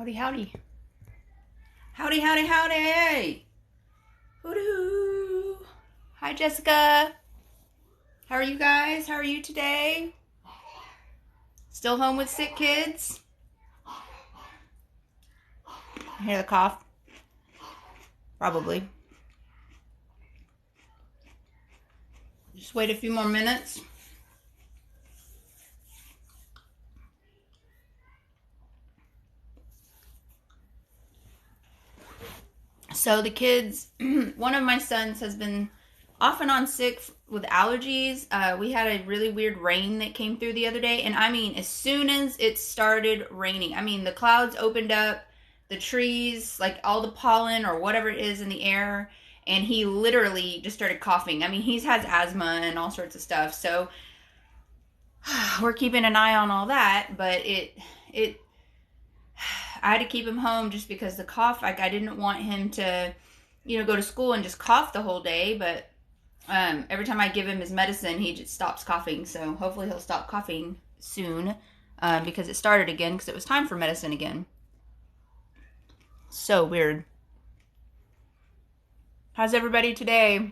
Howdy, howdy. Howdy, howdy, howdy. Hoo-doo. Hi, Jessica. How are you guys? How are you today? Still home with sick kids? Hear the cough? Probably. Just wait a few more minutes. So the kids, one of my sons has been off and on sick with allergies. We had a really weird rain that came through the other day. And I mean, as soon as it started raining, I mean, the clouds opened up, the trees, like all the pollen or whatever it is in the air. And he literally just started coughing. I mean, he has asthma and all sorts of stuff. So we're keeping an eye on all that. But I had to keep him home just because the cough, like I didn't want him to, go to school and just cough the whole day. But every time I give him his medicine, he just stops coughing. So hopefully he'll stop coughing soon because it started again because it was time for medicine again. So weird. How's everybody today?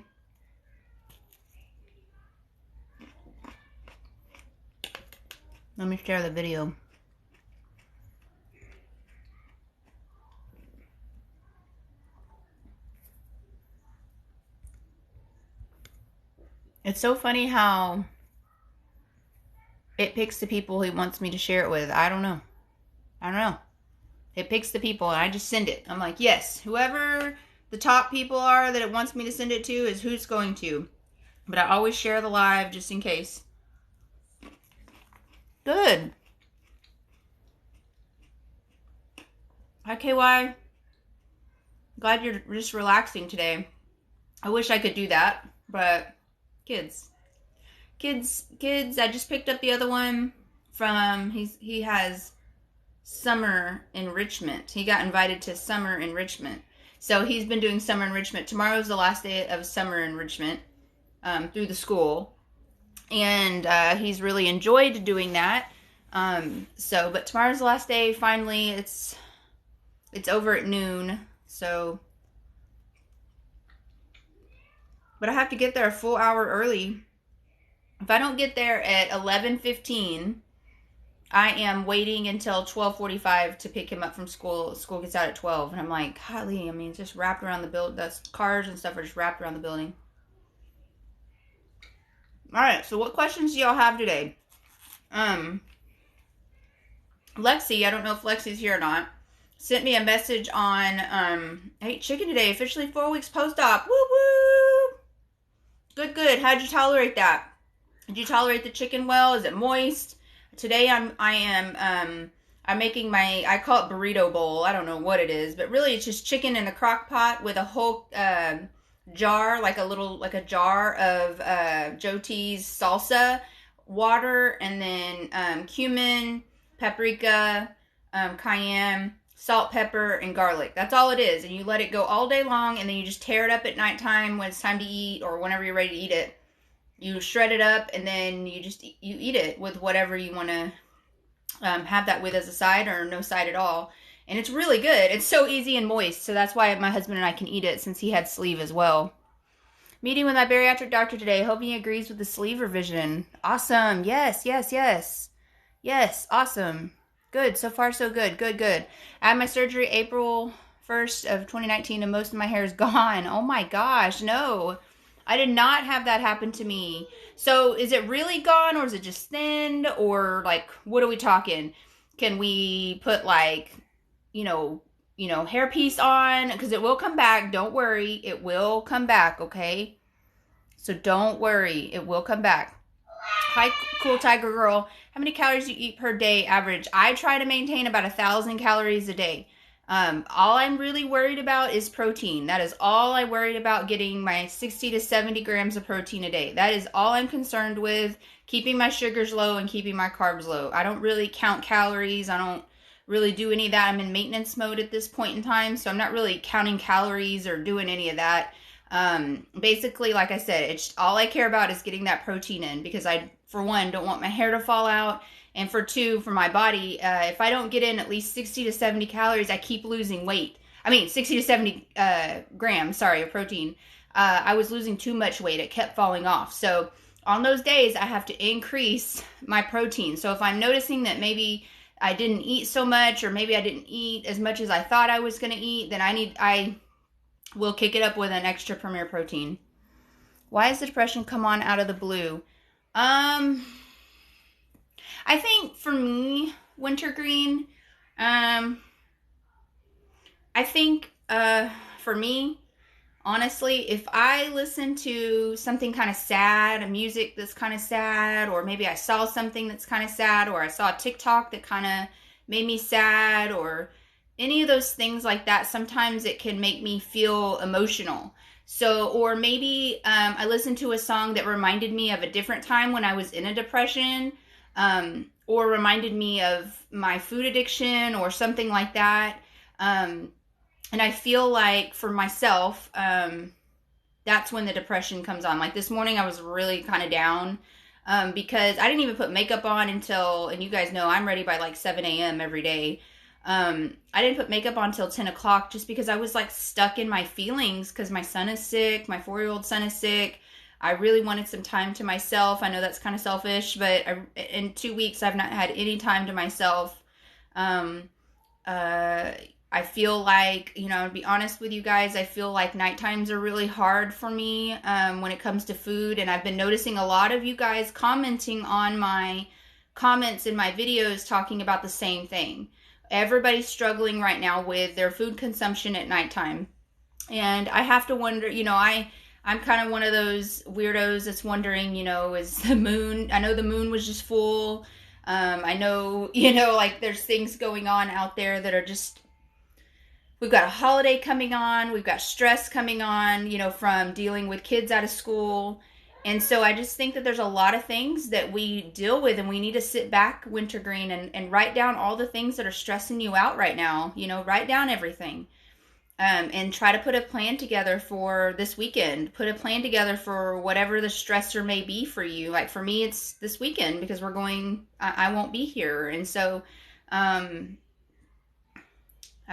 Let me share the video. It's so funny how it picks the people he wants me to share it with. I don't know. It picks the people and I just send it. I'm like, yes, whoever the top people are that it wants me to send it to is who it's going to. But I always share the live just in case. Good. Hi, KY. Glad you're just relaxing today. I wish I could do that, but kids. I just picked up the other one from, he has summer enrichment. He got invited to summer enrichment. So he's been doing summer enrichment. Tomorrow's the last day of summer enrichment through the school. And he's really enjoyed doing that. But tomorrow's the last day. Finally, it's over at noon. So, but I have to get there a full hour early. If I don't get there at 11:15, I am waiting until 12:45 to pick him up from school. School gets out at 12, and I'm like, golly, I mean, it's just wrapped around the building. That's cars and stuff are just wrapped around the building. All right, so what questions do y'all have today? Lexi, I don't know if Lexi's here or not, sent me a message on, hey, chicken today, officially 4 weeks post-op. Woo woo! Good. How'd you tolerate that? Did you tolerate the chicken well? Is it moist? Today I'm making I call it burrito bowl. I don't know what it is, but really it's just chicken in a crock pot with a whole jar, like a jar of Joe T's salsa, water, and then cumin, paprika, cayenne, salt, pepper, and garlic. That's all it is. And you let it go all day long, and then you just tear it up at nighttime when it's time to eat or whenever you're ready to eat it. You shred it up, and then you eat it with whatever you want to have that with as a side or no side at all. And it's really good. It's so easy and moist, so that's why my husband and I can eat it since he had sleeve as well. Meeting with my bariatric doctor today, hoping he agrees with the sleeve revision. Awesome. Yes. Yes, awesome. Good. So far, so good. Good. I had my surgery April 1st of 2019, and most of my hair is gone. Oh my gosh, no. I did not have that happen to me. So is it really gone, or is it just thinned, or like, what are we talking? Can we put like, hair piece on? Because it will come back. Don't worry. It will come back, okay? So don't worry. It will come back. Hi, Cool Tiger Girl. How many calories do you eat per day average? I try to maintain about 1,000 calories a day. All I'm really worried about is protein. That is all I'm worried about, getting my 60 to 70 grams of protein a day. That is all I'm concerned with, keeping my sugars low and keeping my carbs low. I don't really count calories. I don't really do any of that. I'm in maintenance mode at this point in time, so I'm not really counting calories or doing any of that. Basically, like I said, it's all I care about is getting that protein in, because I, for one, don't want my hair to fall out. And for two, for my body, if I don't get in at least 60 to 70 calories, I keep losing weight. I mean, 60 to 70 grams, sorry, of protein. I was losing too much weight. It kept falling off. So on those days, I have to increase my protein. So if I'm noticing that maybe I didn't eat so much, or maybe I didn't eat as much as I thought I was going to eat, then I will kick it up with an extra Premier Protein. Why has the depression come on out of the blue? I think for me, wintergreen, I think for me, honestly, if I listen to something kind of sad, a music that's kind of sad, or maybe I saw something that's kind of sad, or I saw a TikTok that kind of made me sad, or any of those things like that, sometimes it can make me feel emotional. So, or maybe I listened to a song that reminded me of a different time when I was in a depression, or reminded me of my food addiction or something like that. And I feel like for myself, that's when the depression comes on. Like this morning, I was really kind of down because I didn't even put makeup on until, and you guys know I'm ready by like 7 a.m. every day. I didn't put makeup on until 10 o'clock just because I was like stuck in my feelings because my son is sick. My 4-year-old son is sick. I really wanted some time to myself. I know that's kind of selfish, but in 2 weeks, I've not had any time to myself. I feel like, to be honest with you guys, I feel like night times are really hard for me when it comes to food. And I've been noticing a lot of you guys commenting on my comments in my videos talking about the same thing. Everybody's struggling right now with their food consumption at nighttime. And I have to wonder, I'm kind of one of those weirdos that's wondering, is the moon, I know the moon was just full. I know, like there's things going on out there that are just, we've got a holiday coming on. We've got stress coming on, from dealing with kids out of school. And so I just think that there's a lot of things that we deal with, and we need to sit back, Wintergreen, and write down all the things that are stressing you out right now. Write down everything. And try to put a plan together for this weekend. Put a plan together for whatever the stressor may be for you. Like for me, it's this weekend because I won't be here. And so, I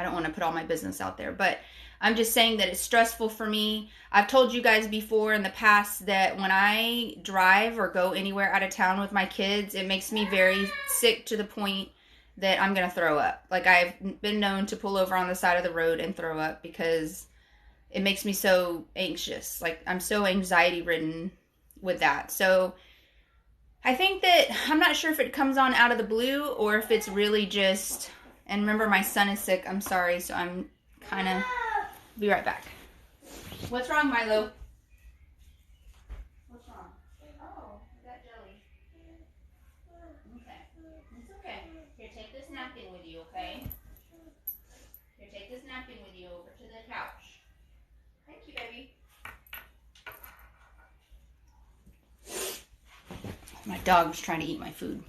don't want to put all my business out there, but I'm just saying that it's stressful for me. I've told you guys before in the past that when I drive or go anywhere out of town with my kids, it makes me very sick to the point that I'm going to throw up. Like I've been known to pull over on the side of the road and throw up because it makes me so anxious. Like I'm so anxiety ridden with that. So I think that I'm not sure if it comes on out of the blue or if it's really just, and remember my son is sick. I'm sorry. So I'm kind of, be right back. What's wrong, Milo? What's wrong? Oh, is that jelly? Okay. It's okay. Here, take this napkin with you, okay? Here, take this napkin with you over to the couch. Thank you, baby. My dog's trying to eat my food.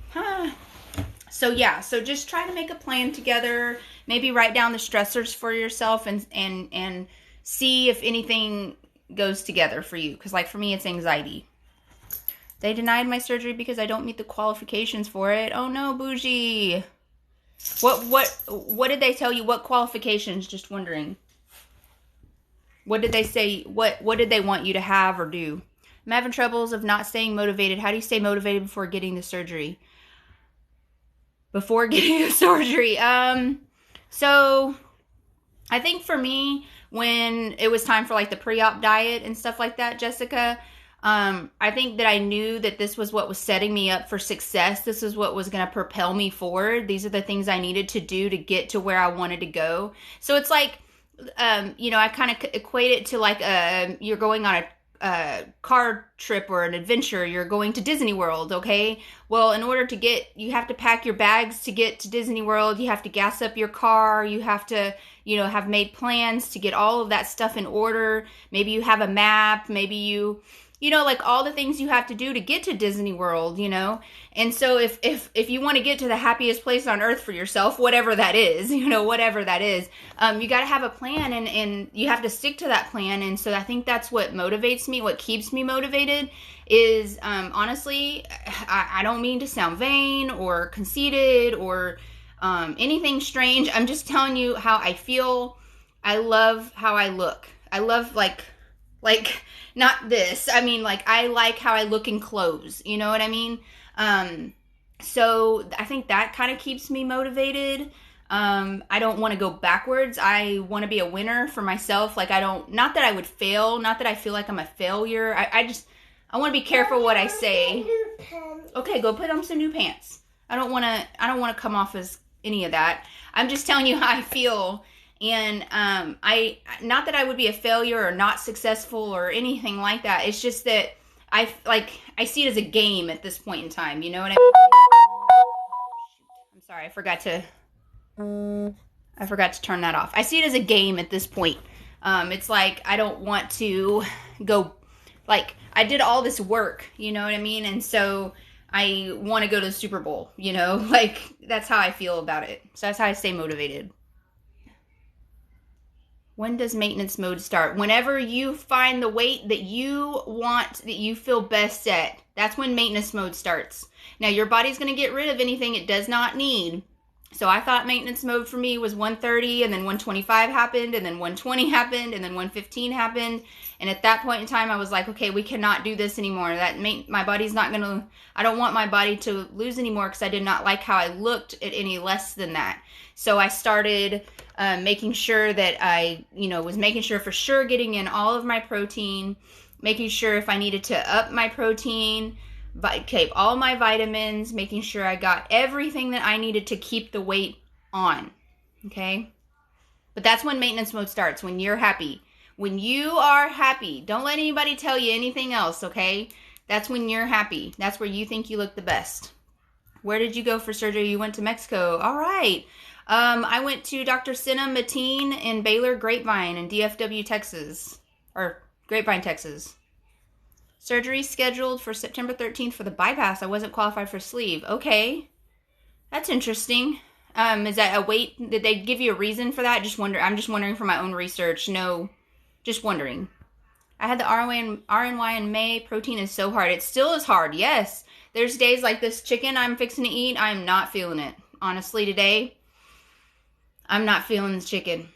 So yeah, so just try to make a plan together. Maybe write down the stressors for yourself and see if anything goes together for you. Because like for me, it's anxiety. They denied my surgery because I don't meet the qualifications for it. Oh no, bougie. What did they tell you? What qualifications? Just wondering. What did they say? What did they want you to have or do? I'm having troubles of not staying motivated. How do you stay motivated before getting the surgery? Before getting the surgery. So I think for me, when it was time for like the pre-op diet and stuff like that, Jessica, I think that I knew that this was what was setting me up for success. This is what was going to propel me forward. These are the things I needed to do to get to where I wanted to go. So it's like, I kind of equate it to like you're going on a car trip or an adventure. You're going to Disney World, okay? Well, in order to you have to pack your bags to get to Disney World. You have to gas up your car. You have to, have made plans to get all of that stuff in order. Maybe you have a map. Maybe you you know, like all the things you have to do to get to Disney World, you know. And so if you want to get to the happiest place on earth for yourself, whatever that is, you know, whatever that is, you got to have a plan, and you have to stick to that plan. And so I think that's what motivates me, what keeps me motivated is, honestly, I don't mean to sound vain or conceited or anything strange. I'm just telling you how I feel. I love how I look. I love like not this. I mean, like, I like how I look in clothes. You know what I mean? So I think that kind of keeps me motivated. I don't want to go backwards. I want to be a winner for myself. Like, not that I would fail, not that I feel like I'm a failure. I want to be careful what I say. Okay, go put on some new pants. I don't want to come off as any of that. I'm just telling you how I feel. And not that I would be a failure or not successful or anything like that. It's just that I see it as a game at this point in time. You know what I mean? I'm sorry, I forgot to turn that off. I see it as a game at this point. It's like I don't want to go, like, I did all this work, you know what I mean? And so I want to go to the Super Bowl, you know? Like, that's how I feel about it. So that's how I stay motivated. When does maintenance mode start? Whenever you find the weight that you want, that you feel best at, that's when maintenance mode starts. Now, your body's going to get rid of anything it does not need. So I thought maintenance mode for me was 130, and then 125 happened, and then 120 happened, and then 115 happened. And at that point in time, I was like, okay, we cannot do this anymore. My body's not going to, I don't want my body to lose anymore, because I did not like how I looked at any less than that. So I started making sure that I, was making sure for sure getting in all of my protein, making sure if I needed to up my protein, keep all my vitamins, making sure I got everything that I needed to keep the weight on, okay? But that's when maintenance mode starts, when you're happy. When you are happy, don't let anybody tell you anything else, okay? That's when you're happy. That's where you think you look the best. Where did you go for surgery? You went to Mexico. All right. I went to Dr. Senna Mateen in Baylor Grapevine in DFW, Texas. Or Grapevine, Texas. Surgery scheduled for September 13th for the bypass. I wasn't qualified for sleeve. Okay. That's interesting. Is that a weight? Did they give you a reason for that? I'm just wondering for my own research. No, just wondering. I had the RNY in May. Protein is so hard. It still is hard. Yes. There's days like this chicken I'm fixing to eat. I'm not feeling it. Honestly, today, I'm not feeling the chicken.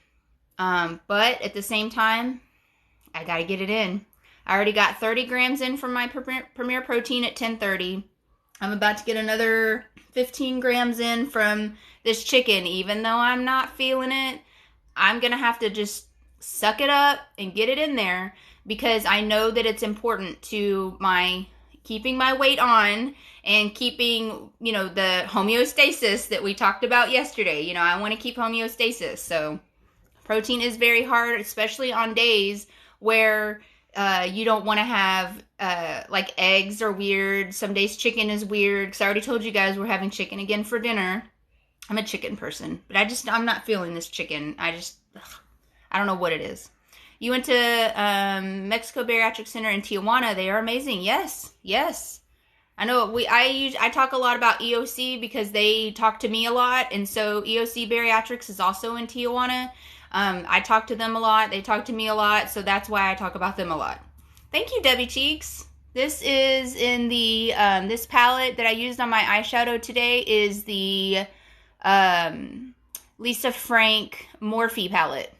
But at the same time, I got to get it in. I already got 30 grams in from my Premier Protein at 10:30. I'm about to get another 15 grams in from this chicken. Even though I'm not feeling it, I'm going to have to just suck it up and get it in there, because I know that it's important to my keeping my weight on and keeping, the homeostasis that we talked about yesterday. I want to keep homeostasis. So protein is very hard, especially on days where you don't want to have, like, eggs are weird. Some days chicken is weird, because I already told you guys we're having chicken again for dinner. I'm a chicken person, but I'm not feeling this chicken. I don't know what it is. You went to Mexico Bariatric Center in Tijuana. They are amazing. Yes. I know I talk a lot about EOC because they talk to me a lot, and so EOC Bariatrics is also in Tijuana. I talk to them a lot. They talk to me a lot, so that's why I talk about them a lot. Thank you, Debbie Cheeks. This is in the this palette that I used on my eyeshadow today is the Lisa Frank Morphe palette.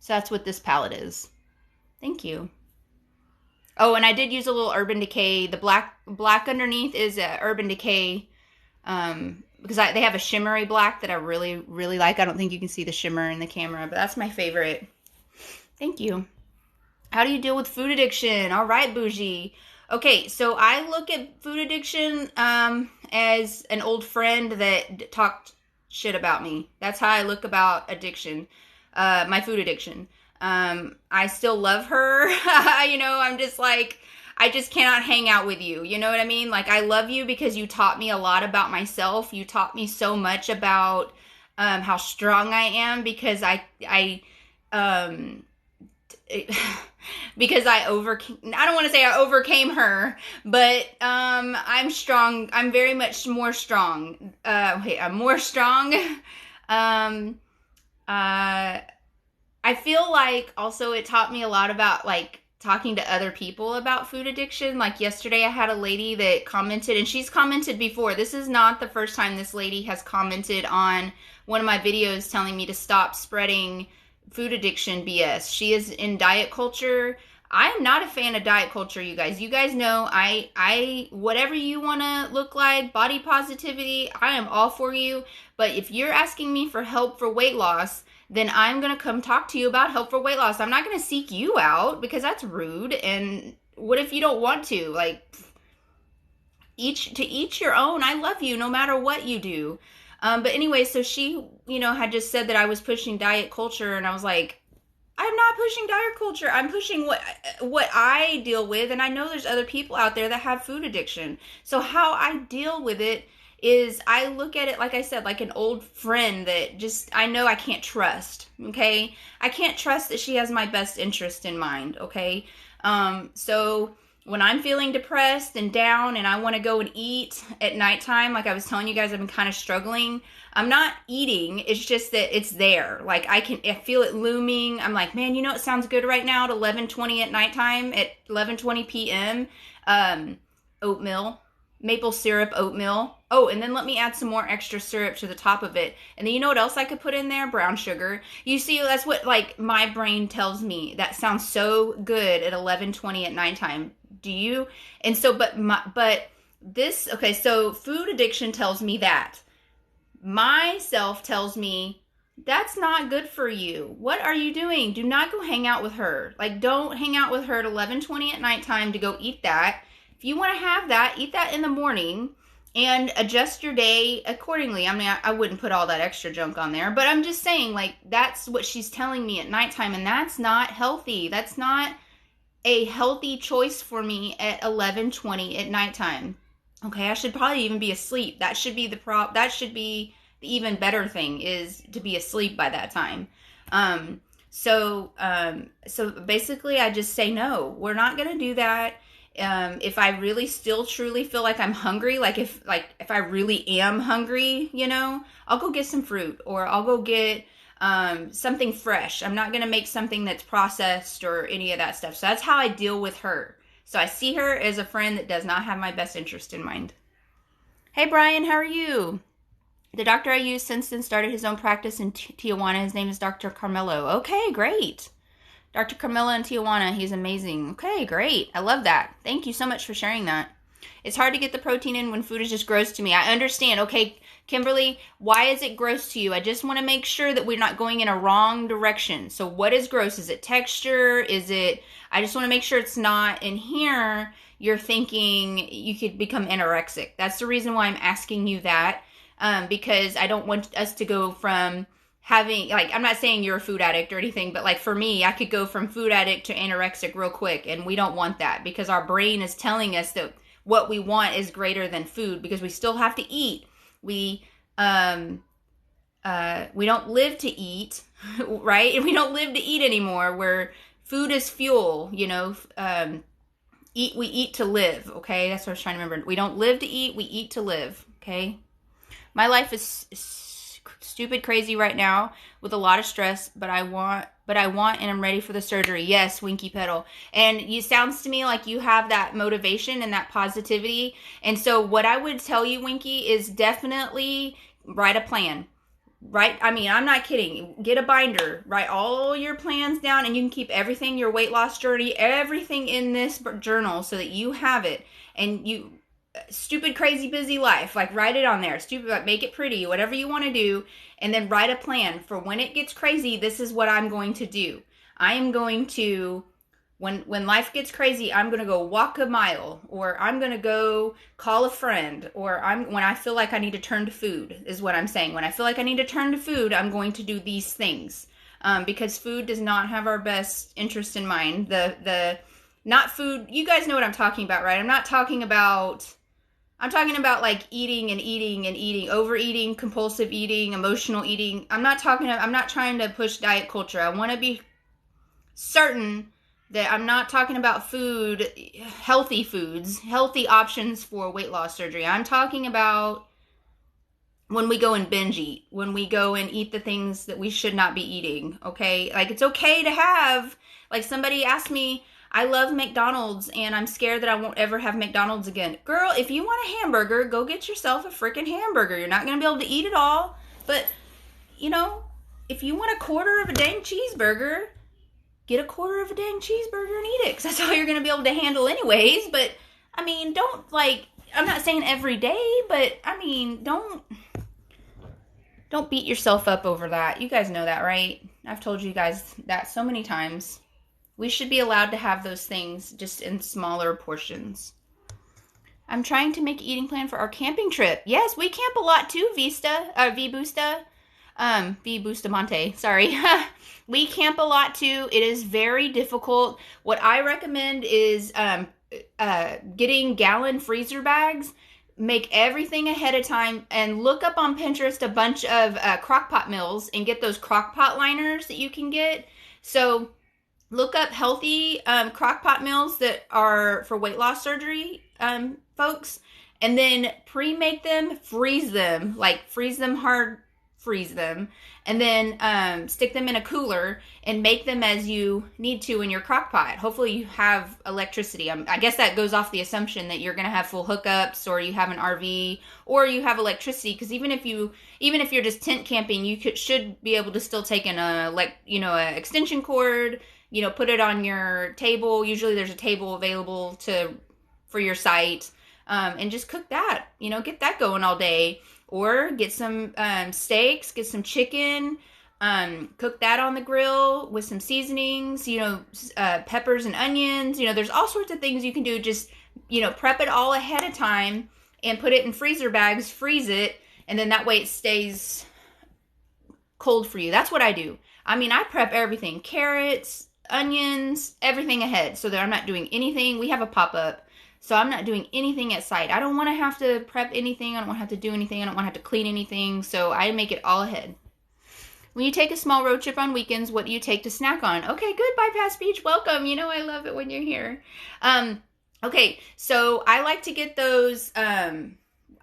So that's what this palette is. Thank you. Oh, and I did use a little Urban Decay. The black underneath is Urban Decay, because they have a shimmery black that I really, really like. I don't think you can see the shimmer in the camera, but that's my favorite. Thank you. How do you deal with food addiction? All right, Bougie. Okay, so I look at food addiction as an old friend that talked shit about me. That's how I look about addiction. My food addiction. I still love her. I'm just like, I just cannot hang out with you. You know what I mean? Like, I love you because you taught me a lot about myself. You taught me so much about how strong I am, because I because I don't want to say I overcame her, but I'm strong. I'm very much more strong. I'm more strong. I feel like also it taught me a lot about like talking to other people about food addiction. Like yesterday I had a lady that commented, and she's commented before. This is not the first time this lady has commented on one of my videos telling me to stop spreading food addiction BS. She is in diet culture. I am not a fan of diet culture, you guys. You guys know I whatever you want to look like, body positivity, I am all for you. But if you're asking me for help for weight loss, then I'm going to come talk to you about help for weight loss. I'm not going to seek you out because that's rude. And what if you don't want to? Like, each your own. I love you no matter what you do. But anyway, so she, had just said that I was pushing diet culture, and I was like, I'm not pushing diet culture. I'm pushing what I deal with, and I know there's other people out there that have food addiction. So how I deal with it is I look at it, like I said, like an old friend that just I know I can't trust, okay? I can't trust that she has my best interest in mind, okay? So when I'm feeling depressed and down and I want to go and eat at nighttime, like I was telling you guys, I've been kind of struggling. I'm not eating. It's just that it's there. Like I feel it looming. I'm like, man, it sounds good right now at 11:20 at nighttime, at 11:20 p.m. Oatmeal, maple syrup oatmeal. Oh, and then let me add some more extra syrup to the top of it. And then you know what else I could put in there? Brown sugar. You see, that's what like my brain tells me. That sounds so good at 11:20 at nighttime. Do you? And so, so food addiction tells me that. Myself tells me that's not good for you. What are you doing? Do not go hang out with her. Like, don't hang out with her at 11:20 at nighttime to go eat that. If you want to have that, eat that in the morning and adjust your day accordingly. I mean, I wouldn't put all that extra junk on there, but I'm just saying, like, that's what she's telling me at nighttime, and that's not healthy. That's not a healthy choice for me at 11:20 at nighttime. Okay, I should probably even be asleep. That should be the even better thing, is to be asleep by that time. So basically I just say, no, we're not going to do that. If I really still truly feel like I'm hungry, if I really am hungry, I'll go get some fruit, or I'll go get something fresh. I'm not going to make something that's processed or any of that stuff. So that's how I deal with her. So I see her as a friend that does not have my best interest in mind. Hey, Brian, how are you? The doctor I use since then started his own practice in Tijuana. His name is Dr. Carmelo. Okay, great. Dr. Carmelo in Tijuana. He's amazing. Okay, great. I love that. Thank you so much for sharing that. It's hard to get the protein in when food is just gross to me. I understand. Okay, Kimberly, why is it gross to you? I just want to make sure that we're not going in a wrong direction. So what is gross? Is it texture? I just want to make sure it's not in here. You're thinking you could become anorexic. That's the reason why I'm asking you that. Because I don't want us to go from having, I'm not saying you're a food addict or anything, but for me, I could go from food addict to anorexic real quick, and we don't want that, because our brain is telling us that what we want is greater than food, because we still have to eat. We don't live to eat, right? And we don't live to eat anymore, where food is fuel, we eat to live, okay? That's what I was trying to remember. We don't live to eat, we eat to live, okay? My life is stupid crazy right now with a lot of stress, but I want and I'm ready for the surgery. Yes, Winky Pedal. And it sounds to me like you have that motivation and that positivity. And so what I would tell you, Winky, is definitely write a plan. Right? I mean, I'm not kidding. Get a binder, write all your plans down, and you can keep everything, your weight loss journey, everything in this journal so that you have it. And stupid, crazy, busy life, write it on there. Stupid, make it pretty, whatever you want to do, and then write a plan for when it gets crazy. This is what I'm going to do. I am going to, when life gets crazy, I'm going to go walk a mile, or I'm going to go call a friend, or when I feel like I need to turn to food, is what I'm saying. When I feel like I need to turn to food, I'm going to do these things, because food does not have our best interest in mind. Not food. You guys know what I'm talking about, right? I'm talking about eating and eating and eating, overeating, compulsive eating, emotional eating. I'm not trying to push diet culture. I want to be certain that I'm not talking about food, healthy foods, healthy options for weight loss surgery. I'm talking about when we go and binge eat, when we go and eat the things that we should not be eating, okay? Like, it's okay to have, like, somebody asked me, I love McDonald's and I'm scared that I won't ever have McDonald's again. Girl, if you want a hamburger, go get yourself a freaking hamburger. You're not going to be able to eat it all, but, you know, if you want a quarter of a dang cheeseburger, get a quarter of a dang cheeseburger and eat it, because that's all you're going to be able to handle anyways. But, I mean, don't, like, I'm not saying every day, but, I mean, don't beat yourself up over that. You guys know that, right? I've told you guys that so many times. We should be allowed to have those things just in smaller portions. I'm trying to make an eating plan for our camping trip. Yes, we camp a lot too, V Bustamante, sorry. We camp a lot too. It is very difficult. What I recommend is getting gallon freezer bags. Make everything ahead of time and look up on Pinterest a bunch of crock-pot meals and get those crock-pot liners that you can get. So look up healthy crock-pot meals that are for weight loss surgery folks, and then pre-make them, freeze them, like freeze them hard, freeze them, and then stick them in a cooler and make them as you need to in your crock pot. Hopefully you have electricity. I guess that goes off the assumption that you're going to have full hookups, or you have an RV, or you have electricity, because even if you're just tent camping, you should be able to still take a extension cord, put it on your table. Usually there's a table available for your site, and just cook that, get that going all day. Or get some steaks, get some chicken, cook that on the grill with some seasonings, peppers and onions. There's all sorts of things you can do. Just, prep it all ahead of time and put it in freezer bags, freeze it, and then that way it stays cold for you. That's what I do. I mean, I prep everything, carrots, onions, everything ahead, so that I'm not doing anything. We have a pop-up. So I'm not doing anything at site. I don't want to have to prep anything. I don't want to have to do anything. I don't want to have to clean anything. So I make it all ahead. When you take a small road trip on weekends, what do you take to snack on? Okay, good. Bypass Beach. Welcome. I love it when you're here. Okay, so I like to get those, I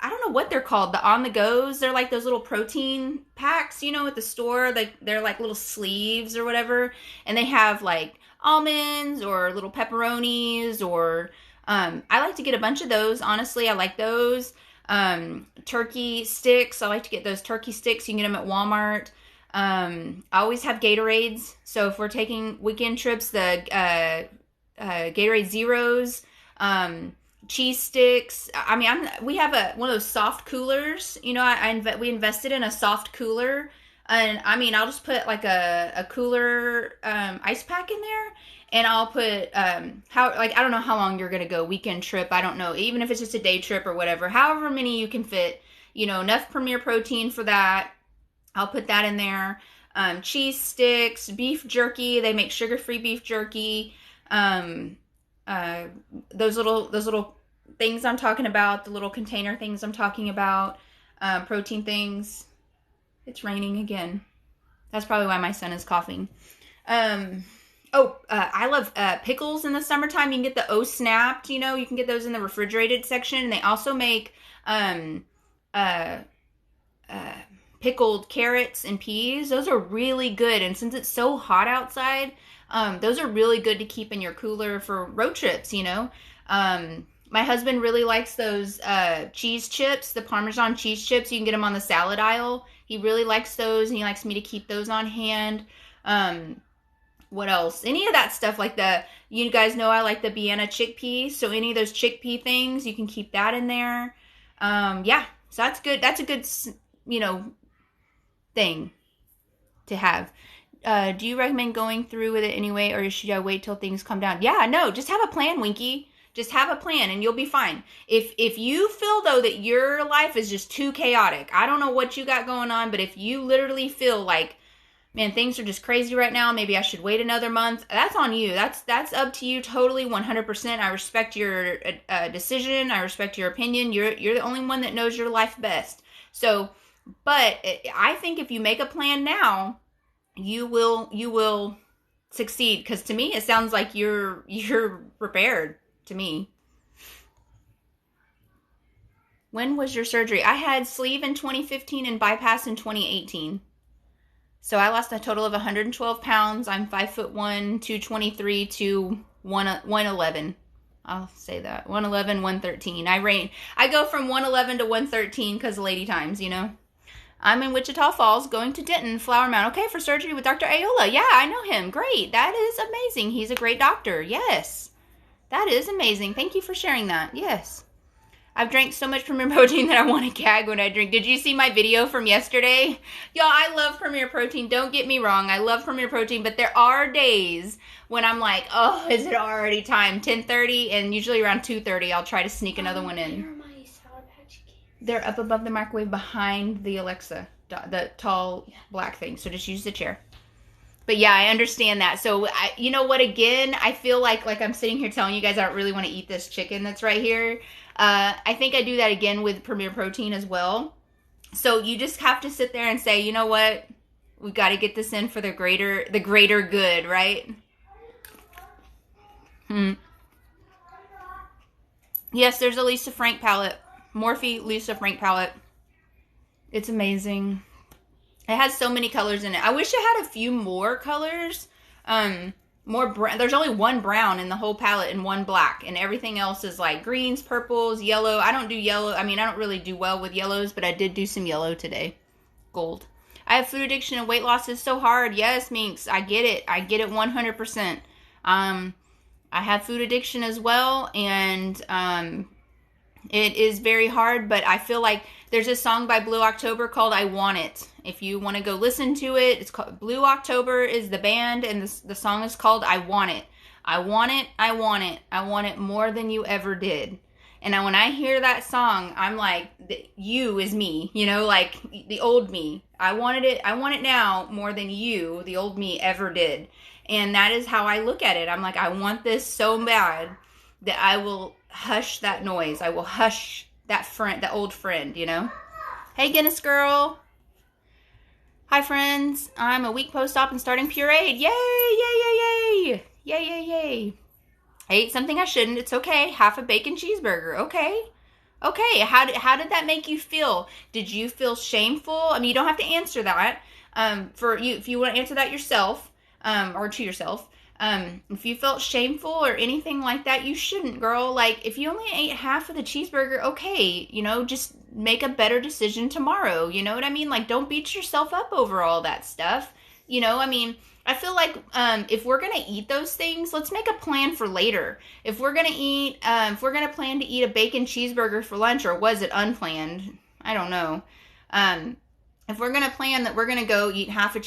don't know what they're called, the on-the-goes. They're like those little protein packs, at the store. They're like little sleeves or whatever. And they have like almonds or little pepperonis or... I like to get a bunch of those. Honestly, I like those. Turkey sticks. I like to get those turkey sticks. You can get them at Walmart. I always have Gatorades. So if we're taking weekend trips, the Gatorade Zeros, cheese sticks. I mean, we have one of those soft coolers. We invested in a soft cooler. And I mean, I'll just put like a cooler ice pack in there. And I'll put, I don't know how long you're going to go, weekend trip, I don't know, even if it's just a day trip or whatever, however many you can fit, enough Premier Protein for that. I'll put that in there. Cheese sticks, beef jerky, they make sugar-free beef jerky. Those little things I'm talking about, the little container things I'm talking about, protein things. It's raining again. That's probably why my son is coughing. I love pickles in the summertime. You can get the O-Snapped, you can get those in the refrigerated section. And they also make pickled carrots and peas. Those are really good. And since it's so hot outside, those are really good to keep in your cooler for road trips, My husband really likes those cheese chips, the Parmesan cheese chips. You can get them on the salad aisle. He really likes those, and he likes me to keep those on hand. What else? Any of that stuff, like you guys know I like the Vienna chickpea, so any of those chickpea things, you can keep that in there. Yeah, so that's good. That's a good, thing to have. Do you recommend going through with it anyway, or should I wait till things calm down? Yeah, no, just have a plan, Winky. Just have a plan and you'll be fine. If you feel, though, that your life is just too chaotic, I don't know what you got going on, but if you literally feel like, man, things are just crazy right now, maybe I should wait another month, that's on you. That's up to you totally, 100%. I respect your decision. I respect your opinion. You're the only one that knows your life best. So, but I think if you make a plan now, you will succeed, because to me it sounds like you're prepared to me. When was your surgery? I had sleeve in 2015 and bypass in 2018. So I lost a total of 112 pounds. I'm 5'1", 223 to 111. I'll say that. 111, 113. I go from 111 to 113 because of lady times, you know. I'm in Wichita Falls, going to Denton, Flower Mound. Okay, for surgery with Dr. Ayola. Yeah, I know him. Great. That is amazing. He's a great doctor. Yes. That is amazing. Thank you for sharing that. Yes. I've drank so much Premier Protein that I want to gag when I drink. Did you see my video from yesterday? Y'all, I love Premier Protein. Don't get me wrong. I love Premier Protein, but there are days when I'm like, oh, is it already time? 10:30, and usually around 2:30, I'll try to sneak another one in. Where are my Sour Patch Kids? They're up above the microwave behind the Alexa, the tall black thing. So just use the chair. But yeah, I understand that. So you know what? Again, I feel like I'm sitting here telling you guys I don't really want to eat this chicken that's right here. I think I do that again with Premier Protein as well. So you just have to sit there and say, you know what? We got to get this in for the greater good, right? Yes, there's a Lisa Frank palette. Morphe Lisa Frank palette. It's amazing. It has so many colors in it. I wish it had a few more colors. More brown. There's only one brown in the whole palette and one black, and everything else is like greens, purples, yellow. I don't do yellow. I mean, I don't really do well with yellows, but I did do some yellow today. Gold. I have food addiction and weight loss is so hard. Yes, Minx, I get it. I get it 100%. I have food addiction as well, and it is very hard, but I feel like there's a song by Blue October called I Want It. If you want to go listen to it, it's called Blue October is the band, and the song is called I Want It. I want it, I want it, I want it more than you ever did. And when I hear that song, I'm like, you is me, you know, like the old me. I want it now more than you, the old me, ever did. And that is how I look at it. I'm like, I want this so bad that I will hush that noise. I will hush that friend, the old friend, you know. Hey, Guinness girl. Hi, friends. I'm a week post-op and starting pureed. Yay, yay, yay, yay. Yay, yay, yay. I ate something I shouldn't. It's okay. Half a bacon cheeseburger. Okay. Okay. How did that make you feel? Did you feel shameful? I mean, you don't have to answer that. For you, if you want to answer that yourself, or to yourself. If you felt shameful or anything like that, you shouldn't, girl. Like, if you only ate half of the cheeseburger, okay, you know, just make a better decision tomorrow. You know what I mean? Like, don't beat yourself up over all that stuff. You know, I mean, I feel like if we're going to eat those things, let's make a plan for later. If we're going to plan to eat a bacon cheeseburger for lunch, or was it unplanned? I don't know. If we're going to plan that we're going to go eat half a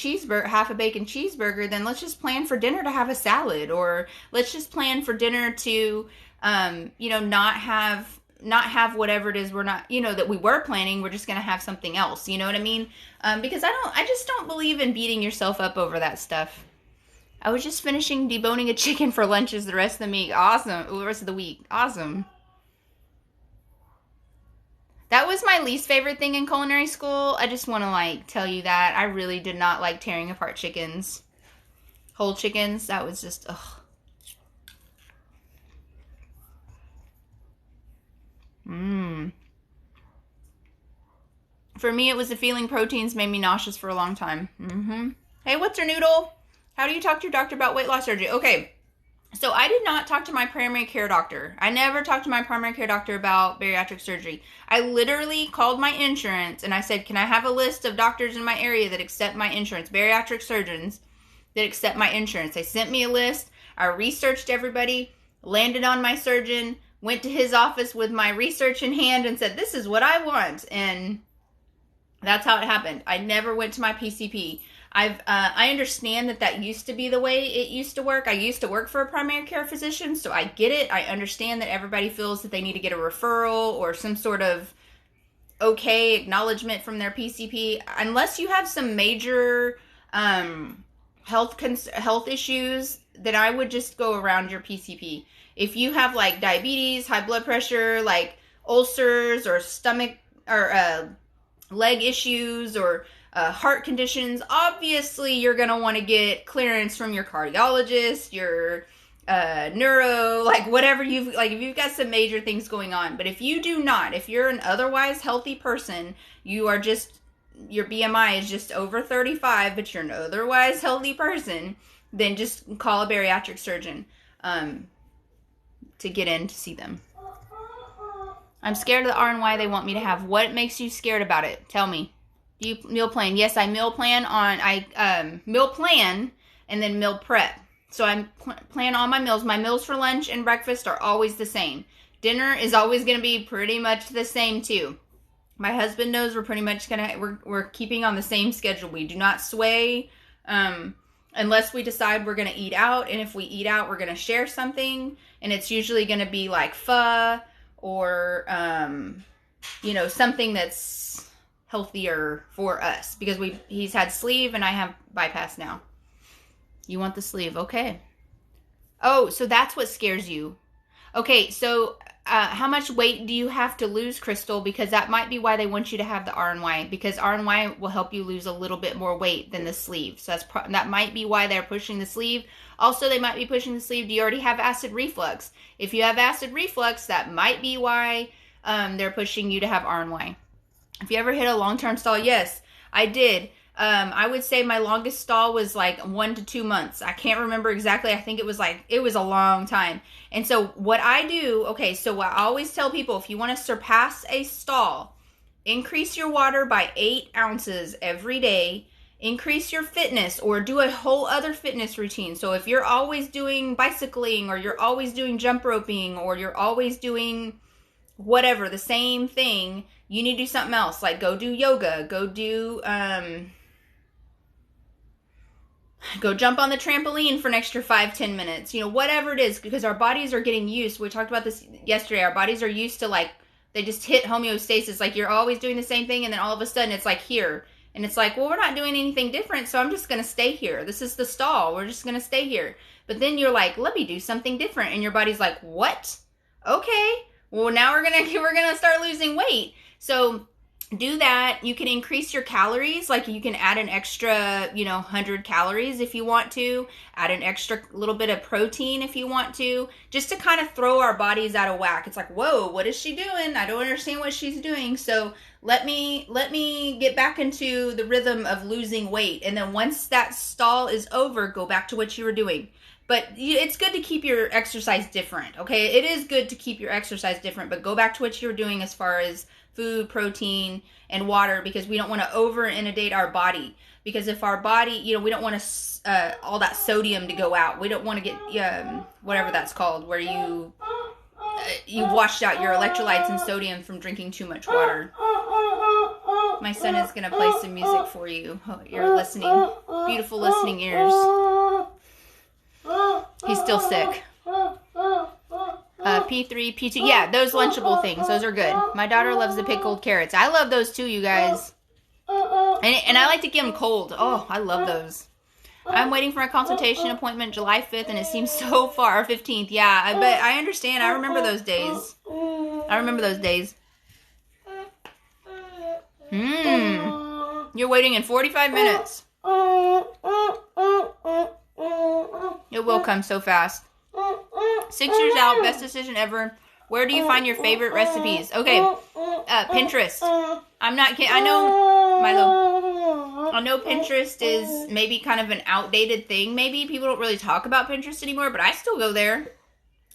bacon cheeseburger, then let's just plan for dinner to have a salad, or let's just plan for dinner to, you know, not have whatever it is we're not, you know, that we were planning. We're just going to have something else. You know what I mean? Because I just don't believe in beating yourself up over that stuff. I was just finishing deboning a chicken for lunches the rest of the week. Awesome. The rest of the week. Awesome. That was my least favorite thing in culinary school. I just want to, like, tell you that. I really did not like tearing apart chickens. Whole chickens. That was just, ugh. For me, it was the feeling proteins made me nauseous for a long time. Hey, what's your noodle? How do you talk to your doctor about weight loss surgery? Okay. So I did not talk to my primary care doctor. I never talked to my primary care doctor about bariatric surgery. I literally called my insurance and I said, can I have a list of doctors in my area that accept my insurance, bariatric surgeons that accept my insurance? They sent me a list. I researched everybody, landed on my surgeon, went to his office with my research in hand and said, this is what I want. And that's how it happened. I never went to my PCP. I understand that used to be the way it used to work. I used to work for a primary care physician, so I get it. I understand that everybody feels that they need to get a referral or some sort of okay acknowledgement from their PCP. Unless you have some major health issues, then I would just go around your PCP. If you have like diabetes, high blood pressure, like ulcers or stomach or leg issues or heart conditions, obviously you're going to want to get clearance from your cardiologist, your neuro, like whatever you've, like if you've got some major things going on. But if you do not, if you're an otherwise healthy person, you are just, your BMI is just over 35, but you're an otherwise healthy person, then just call a bariatric surgeon to get in to see them. I'm scared of the RNY they want me to have. What makes you scared about it? Tell me. Do you meal plan? Yes, I meal plan meal plan and then meal prep. So I plan all my meals. My meals for lunch and breakfast are always the same. Dinner is always going to be pretty much the same too. My husband knows we're pretty much we're keeping on the same schedule. We do not sway unless we decide we're going to eat out. And if we eat out, we're going to share something. And it's usually going to be like pho or, something that's healthier for us. Because he's had sleeve and I have bypass now. You want the sleeve. Okay. Oh, so that's what scares you. Okay, so how much weight do you have to lose, Crystal? Because that might be why they want you to have the RNY. Because RNY will help you lose a little bit more weight than the sleeve. So that might be why they're pushing the sleeve. Also, they might be pushing the sleeve. Do you already have acid reflux? If you have acid reflux, that might be why they're pushing you to have RNY. If you ever hit a long-term stall, yes, I did. I would say my longest stall was like 1 to 2 months. I can't remember exactly. I think it was a long time. And so what I do, okay, so I always tell people, if you want to surpass a stall, increase your water by 8 ounces every day. Increase your fitness or do a whole other fitness routine. So if you're always doing bicycling or you're always doing jump roping or you're always doing whatever, the same thing, you need to do something else. Like go do yoga, go do, go jump on the trampoline for an extra 5-10 minutes, whatever it is, because our bodies are getting used. We talked about this yesterday. Our bodies are used to they just hit homeostasis. Like you're always doing the same thing and then all of a sudden it's like here. And it's like, well, we're not doing anything different, so I'm just going to stay here. This is the stall. We're just going to stay here. But then you're like, let me do something different. And your body's like, what? Okay. Well, now we're going to start losing weight. So do that. You can increase your calories. Like you can add an extra, 100 calories if you want to. Add an extra little bit of protein if you want to. Just to kind of throw our bodies out of whack. It's like, whoa, what is she doing? I don't understand what she's doing. So let me get back into the rhythm of losing weight. And then once that stall is over, go back to what you were doing. But it's good to keep your exercise different, okay? It is good to keep your exercise different, but go back to what you were doing as far as food, protein, and water, because we don't want to over-inundate our body. Because if our body, we don't want all that sodium to go out. We don't want to get, whatever that's called, where you washed out your electrolytes and sodium from drinking too much water. My son is going to play some music for you. Oh, you're listening. Beautiful listening ears. He's still sick. P3, P2. Yeah, those Lunchable things. Those are good. My daughter loves the pickled carrots. I love those too, you guys. And I like to get them cold. Oh, I love those. I'm waiting for a consultation appointment July 5th, and it seems so far. 15th. Yeah, but I understand. I remember those days. You're waiting in 45 minutes. It will come so fast. 6 years out, best decision ever. Where do you find your favorite recipes? Okay, Pinterest. I'm not kidding. I know, Milo. I know Pinterest is maybe kind of an outdated thing. Maybe people don't really talk about Pinterest anymore, but I still go there.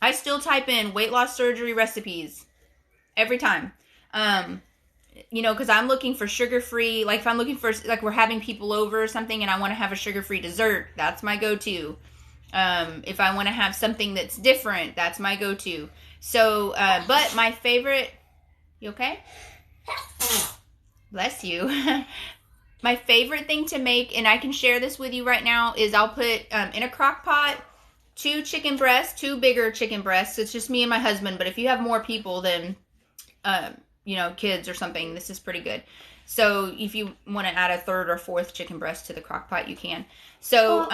I still type in weight loss surgery recipes every time. Because I'm looking for sugar-free. Like if I'm looking for, like we're having people over or something and I want to have a sugar-free dessert, that's my go-to. If I want to have something that's different, that's my go-to. So, but my favorite, you okay? Bless you. My favorite thing to make, and I can share this with you right now, is I'll put in a crock pot 2 chicken breasts, 2 bigger chicken breasts. It's just me and my husband, but if you have more people than, kids or something, this is pretty good. So if you want to add a 3rd or 4th chicken breast to the crock pot, you can. So 2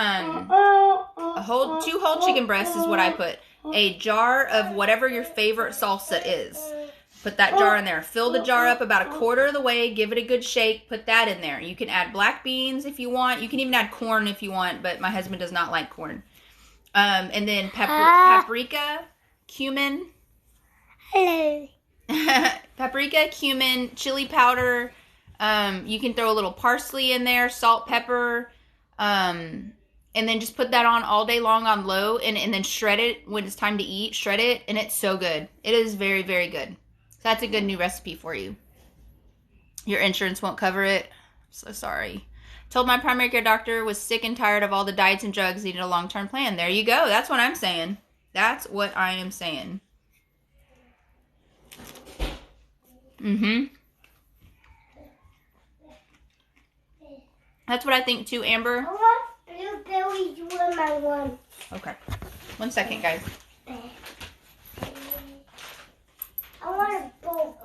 whole chicken breasts is what I put. A jar of whatever your favorite salsa is. Put that jar in there. Fill the jar up about a quarter of the way. Give it a good shake. Put that in there. You can add black beans if you want. You can even add corn if you want, but my husband does not like corn. And then paprika, cumin. Hello. Paprika, cumin, chili powder. You can throw a little parsley in there, salt, pepper. And then just put that on all day long on low and then shred it when it's time to eat. Shred it, and it's so good. It is very, very good. So that's a good new recipe for you. Your insurance won't cover it. So sorry. Told my primary care doctor was sick and tired of all the diets and drugs, needed a long-term plan. There you go. That's what I'm saying. That's what I am saying. That's what I think too, Amber. I want blueberries with my lunch. Okay. 1 second, guys. I want a bowl.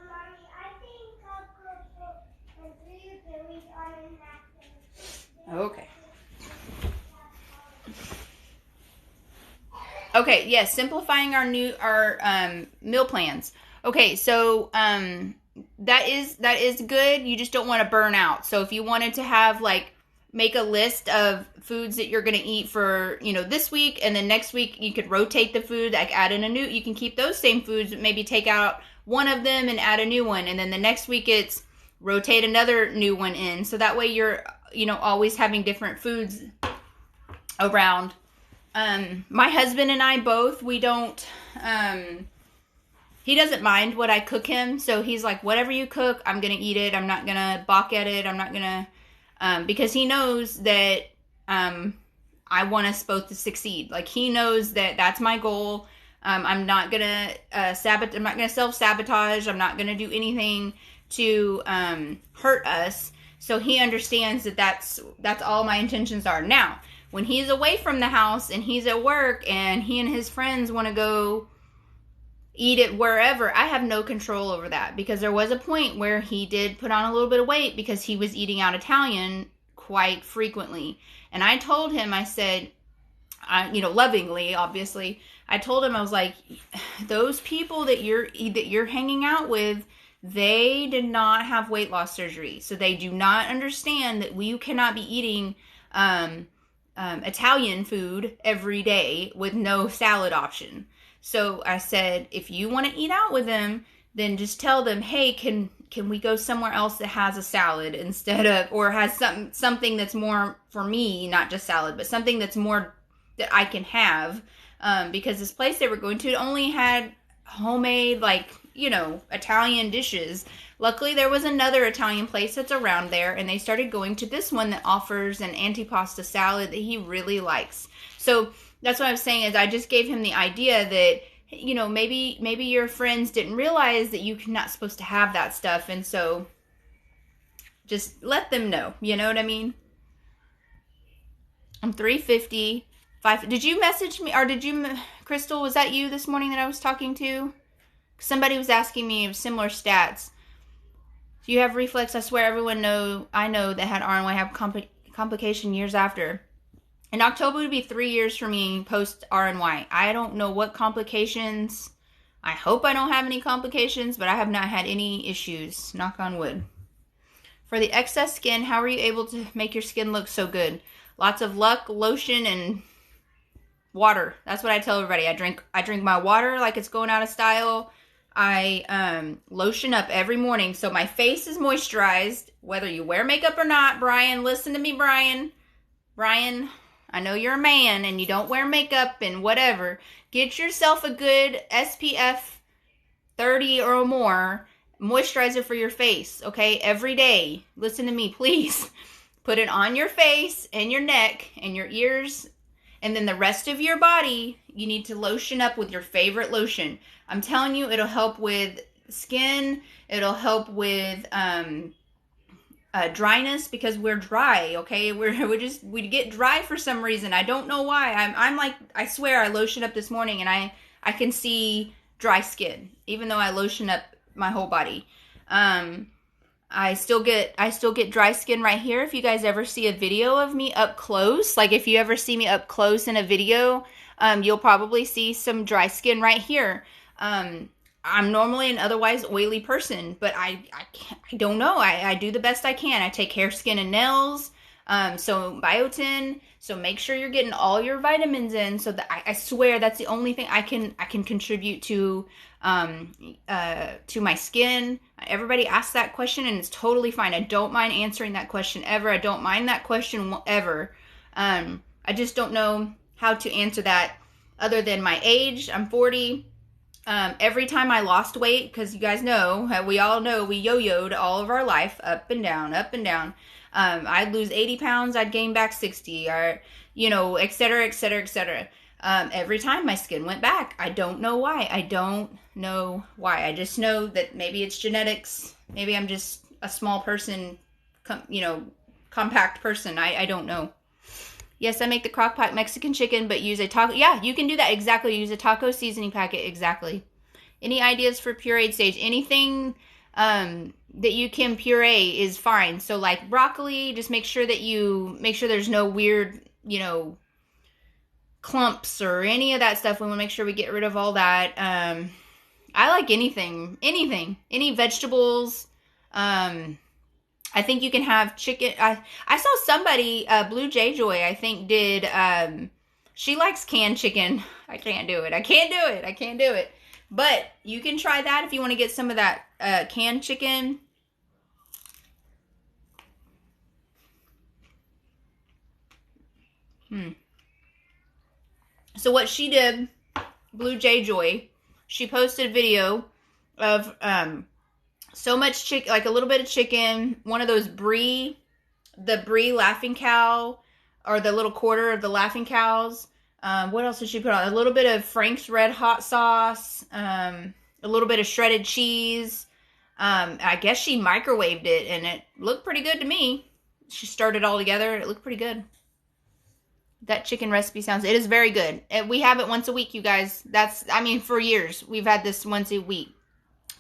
Mommy, I think I'll go put the blueberries on a napkin. Okay. Okay, yes, simplifying our meal plans. Okay, so that is good. You just don't want to burn out. So if you wanted to have make a list of foods that you're going to eat for, this week, and then next week you could rotate the food, add in you can keep those same foods, but maybe take out one of them and add a new one. And then the next week it's rotate another new one in. So that way you're, always having different foods around. My husband and I both, we don't, he doesn't mind what I cook him. So he's like, whatever you cook, I'm going to eat it. I'm not going to balk at it. I'm not going to, because he knows that, I want us both to succeed. He knows that that's my goal. I'm not going to, I'm not going to self-sabotage. I'm not going to do anything to, hurt us. So he understands that that's all my intentions are. Now, when he's away from the house and he's at work and he and his friends want to go eat it wherever, I have no control over that, because there was a point where he did put on a little bit of weight because he was eating out Italian quite frequently. And I told him, I said, lovingly, obviously, I told him, I was like, those people that you're hanging out with, they did not have weight loss surgery. So they do not understand that you cannot be eating Italian food every day with no salad option. So I said, if you want to eat out with them, then just tell them, hey, can we go somewhere else that has a salad instead of, or has something that's more for me, not just salad, but something that's more that I can have. Because this place they were going to only had homemade, Italian dishes. Luckily, there was another Italian place that's around there, and they started going to this one that offers an antipasta salad that he really likes. So that's what I was saying, is I just gave him the idea that, maybe your friends didn't realize that you're not supposed to have that stuff, and so just let them know. You know what I mean? I'm 350. Did you message me, or did you, Crystal, was that you this morning that I was talking to? Somebody was asking me of similar stats. Do you have reflux? I swear everyone I know that had RNY have complication years after. In October would be 3 years for me post RNY. I don't know what complications. I hope I don't have any complications, but I have not had any issues. Knock on wood. For the excess skin, how are you able to make your skin look so good? Lots of luck, lotion, and water. That's what I tell everybody. I drink my water like it's going out of style. I lotion up every morning so my face is moisturized, whether you wear makeup or not. Brian, listen to me, Brian. Brian, I know you're a man and you don't wear makeup and whatever. Get yourself a good SPF 30 or more moisturizer for your face, okay? Every day. Listen to me, please. Put it on your face and your neck and your ears, and then the rest of your body, you need to lotion up with your favorite lotion. I'm telling you, it'll help with skin. It'll help with dryness, because we're dry. Okay, we get dry for some reason. I don't know why. I'm like, I swear I lotioned up this morning and I can see dry skin even though I lotion up my whole body. I still get dry skin right here. If you guys ever see a video of me up close, like if you ever see me up close in a video, you'll probably see some dry skin right here. I'm normally an otherwise oily person, but I don't know. I do the best I can. I take hair, skin, and nails. So biotin. So make sure you're getting all your vitamins in. So that I swear that's the only thing I can contribute to my skin. Everybody asks that question, and it's totally fine. I don't mind answering that question ever. I don't mind that question ever. I just don't know how to answer that other than my age. I'm 40. Every time I lost weight, because you guys know, we all know we yo-yoed all of our life, up and down, up and down. I'd lose 80 pounds, I'd gain back 60, or, you know, et cetera, et cetera, et cetera. Every time my skin went back. I don't know why. I don't know why. I just know that maybe it's genetics. Maybe I'm just a small person, compact person. I don't know. Yes, I make the crock pot Mexican chicken, but use a taco. Yeah, you can do that. Exactly. Use a taco seasoning packet. Exactly. Any ideas for pureed stage? Anything that you can puree is fine. So like broccoli, just make sure there's no weird, clumps or any of that stuff. We want to make sure we get rid of all that. I like anything, any vegetables. I think you can have chicken. I saw somebody, Blue J Joy, I think did, she likes canned chicken. I can't do it. But you can try that if you want to get some of that canned chicken. So what she did, Blue J Joy, she posted a video of so much chicken, like a little bit of chicken, one of those the Brie Laughing Cow, or the little quarter of the Laughing Cows. What else did she put on? A little bit of Frank's Red Hot Sauce, a little bit of shredded cheese. I guess she microwaved it, and it looked pretty good to me. She stirred it all together, and it looked pretty good. That chicken recipe it is very good. We have it once a week, you guys. For years, we've had this once a week.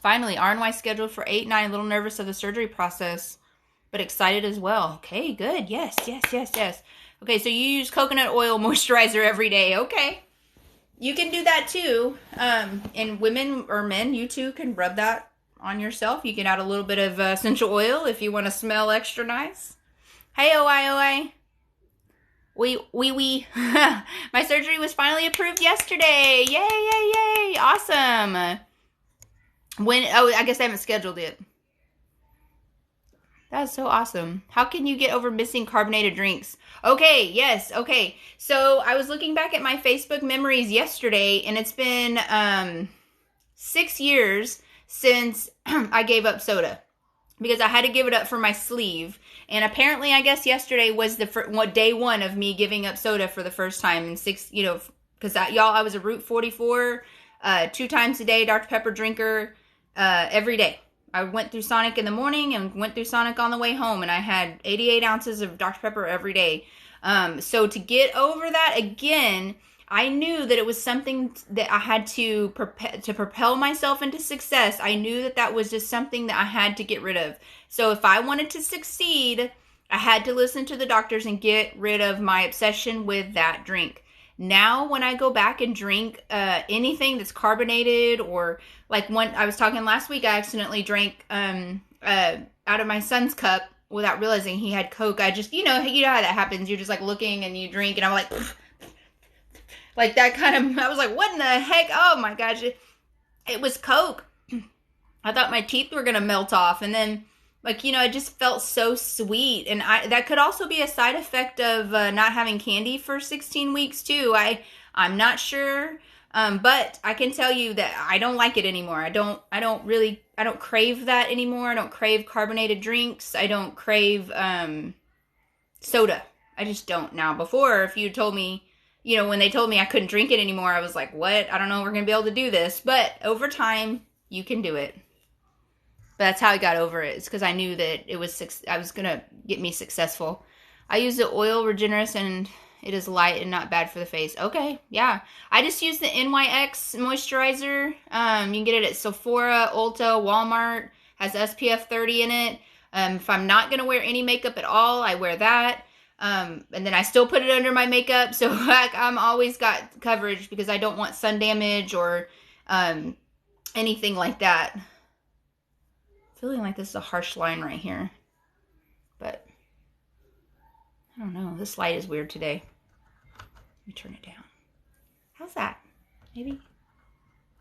Finally, RNY scheduled for 8-9. A little nervous of the surgery process, but excited as well. Okay, good. Yes. Okay, so you use coconut oil moisturizer every day. Okay. You can do that too. And women or men, you too can rub that on yourself. You can add a little bit of essential oil if you want to smell extra nice. Hey, OI. We. My surgery was finally approved yesterday. Yay. Awesome. I guess I haven't scheduled it. That's so awesome. How can you get over missing carbonated drinks? Okay, yes, okay. So I was looking back at my Facebook memories yesterday, and it's been 6 years since I gave up soda, because I had to give it up for my sleeve. And apparently, I guess yesterday was day one of me giving up soda for the first time in 6, because I was a Route 44, 2 times a day Dr. Pepper drinker, every day. I went through Sonic in the morning and went through Sonic on the way home, and I had 88 ounces of Dr. Pepper every day. So to get over that again, I knew that it was something that I had to propel myself into success. I knew that was just something that I had to get rid of. So if I wanted to succeed, I had to listen to the doctors and get rid of my obsession with that drink. Now, when I go back and drink anything that's carbonated, or like I was talking last week, I accidentally drank out of my son's cup without realizing he had Coke. I just, you know how that happens. You're just like looking and you drink, and I'm like, like that kind of, I was like, what in the heck? Oh my gosh. It was Coke. I thought my teeth were going to melt off. And then, it just felt so sweet. And that could also be a side effect of not having candy for 16 weeks too. I'm not sure. But I can tell you that I don't like it anymore. I don't crave that anymore. I don't crave carbonated drinks. I don't crave soda. I just don't now. Before, if you told me, when they told me I couldn't drink it anymore, I was like, what? I don't know if we're going to be able to do this. But over time, you can do it. But that's how I got over it. It's because I knew that I was going to get me successful. I use the oil Regenerist and it is light and not bad for the face. Okay, yeah. I just use the NYX moisturizer. You can get it at Sephora, Ulta, Walmart. Has SPF 30 in it. If I'm not going to wear any makeup at all, I wear that. And then I still put it under my makeup. So I'm always got coverage because I don't want sun damage or anything like that. Feeling like this is a harsh line right here. But I don't know. This light is weird today. Let me turn it down. How's that? Maybe?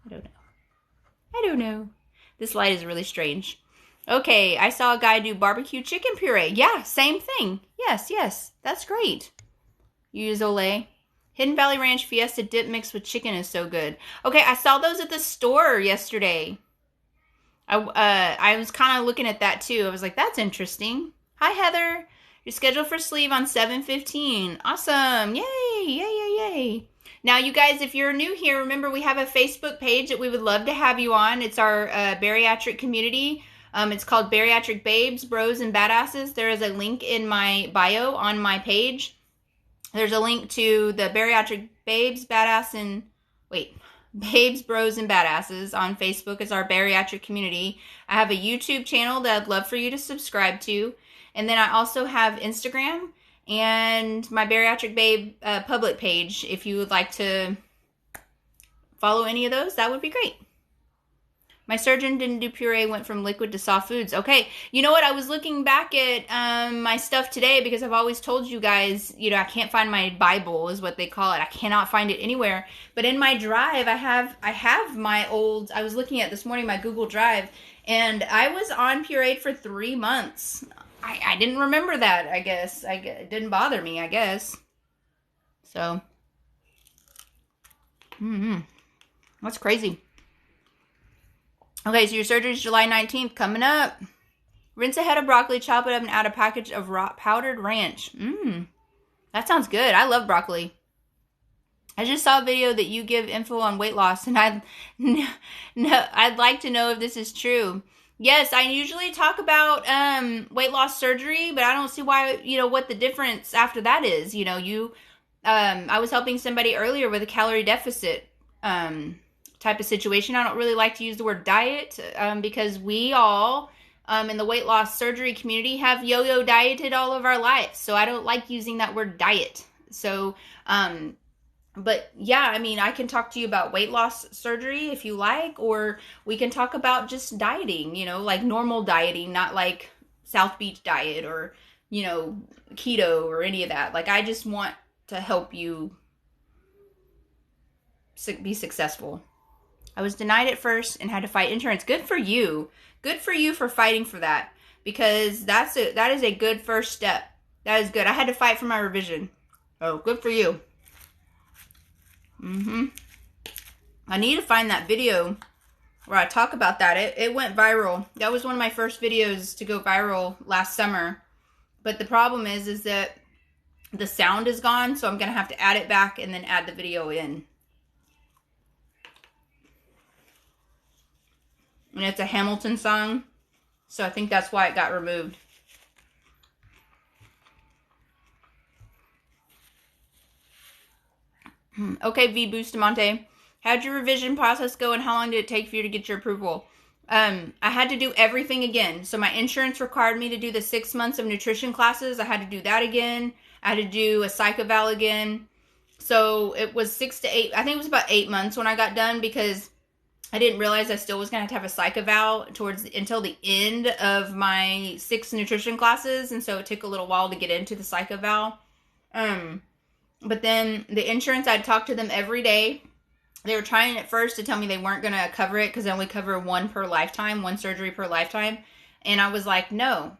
I don't know. I don't know. This light is really strange. Okay, I saw a guy do barbecue chicken puree. Yeah, same thing. Yes. That's great. You use Olay. Hidden Valley Ranch Fiesta dip mixed with chicken is so good. Okay, I saw those at the store yesterday. I was kind of looking at that too. I was like, that's interesting. Hi, Heather. You're scheduled for sleeve on 7/15. Awesome. Yay. Now, you guys, if you're new here, remember we have a Facebook page that we would love to have you on. It's our bariatric community. It's called Bariatric Babes, Bros, and Badasses. There is a link in my bio on my page. There's a link to the Bariatric Babes, Babes, Bros, and Badasses on Facebook. It's our bariatric community. I have a YouTube channel that I'd love for you to subscribe to. And then I also have Instagram and my Bariatric Babe public page. If you would like to follow any of those, that would be great. My surgeon didn't do puree, went from liquid to soft foods. Okay, you know what? I was looking back at my stuff today because I've always told you guys, I can't find my Bible is what they call it. I cannot find it anywhere. But in my drive, I have my old, I was looking at this morning, my Google Drive, and I was on pureed for 3 months. I didn't remember that, I guess. It didn't bother me, I guess. So, that's crazy. Okay, so your surgery is July 19th, coming up. Rinse a head of broccoli, chop it up, and add a package of raw powdered ranch. That sounds good. I love broccoli. I just saw a video that you give info on weight loss, and I'd like to know if this is true. Yes, I usually talk about weight loss surgery, but I don't see why, what the difference after that is. I was helping somebody earlier with a calorie deficit type of situation. I don't really like to use the word diet because we all in the weight loss surgery community have yo-yo dieted all of our lives. So I don't like using that word diet. So, but yeah, I can talk to you about weight loss surgery if you like, or we can talk about just dieting, like normal dieting, not like South Beach diet or, keto or any of that. Like, I just want to help you be successful. I was denied at first and had to fight insurance. Good for you. Good for you for fighting for that, because that is a good first step. That is good. I had to fight for my revision. Oh, good for you. I need to find that video where I talk about that. It went viral. That was one of my first videos to go viral last summer. But the problem is that the sound is gone, so I'm going to have to add it back and then add the video in. And it's a Hamilton song, so I think that's why it got removed. Okay, V. Bustamante. How'd your revision process go, and how long did it take for you to get your approval? I had to do everything again. So my insurance required me to do the 6 months of nutrition classes. I had to do that again. I had to do a psych eval again. So it was 6 to 8. I think it was about 8 months when I got done, because I didn't realize I still was going to have a psych eval until the end of my 6 nutrition classes. And so it took a little while to get into the psych eval. But then the insurance, I'd talk to them every day. They were trying at first to tell me they weren't going to cover it because they only cover one surgery per lifetime. And I was like, no.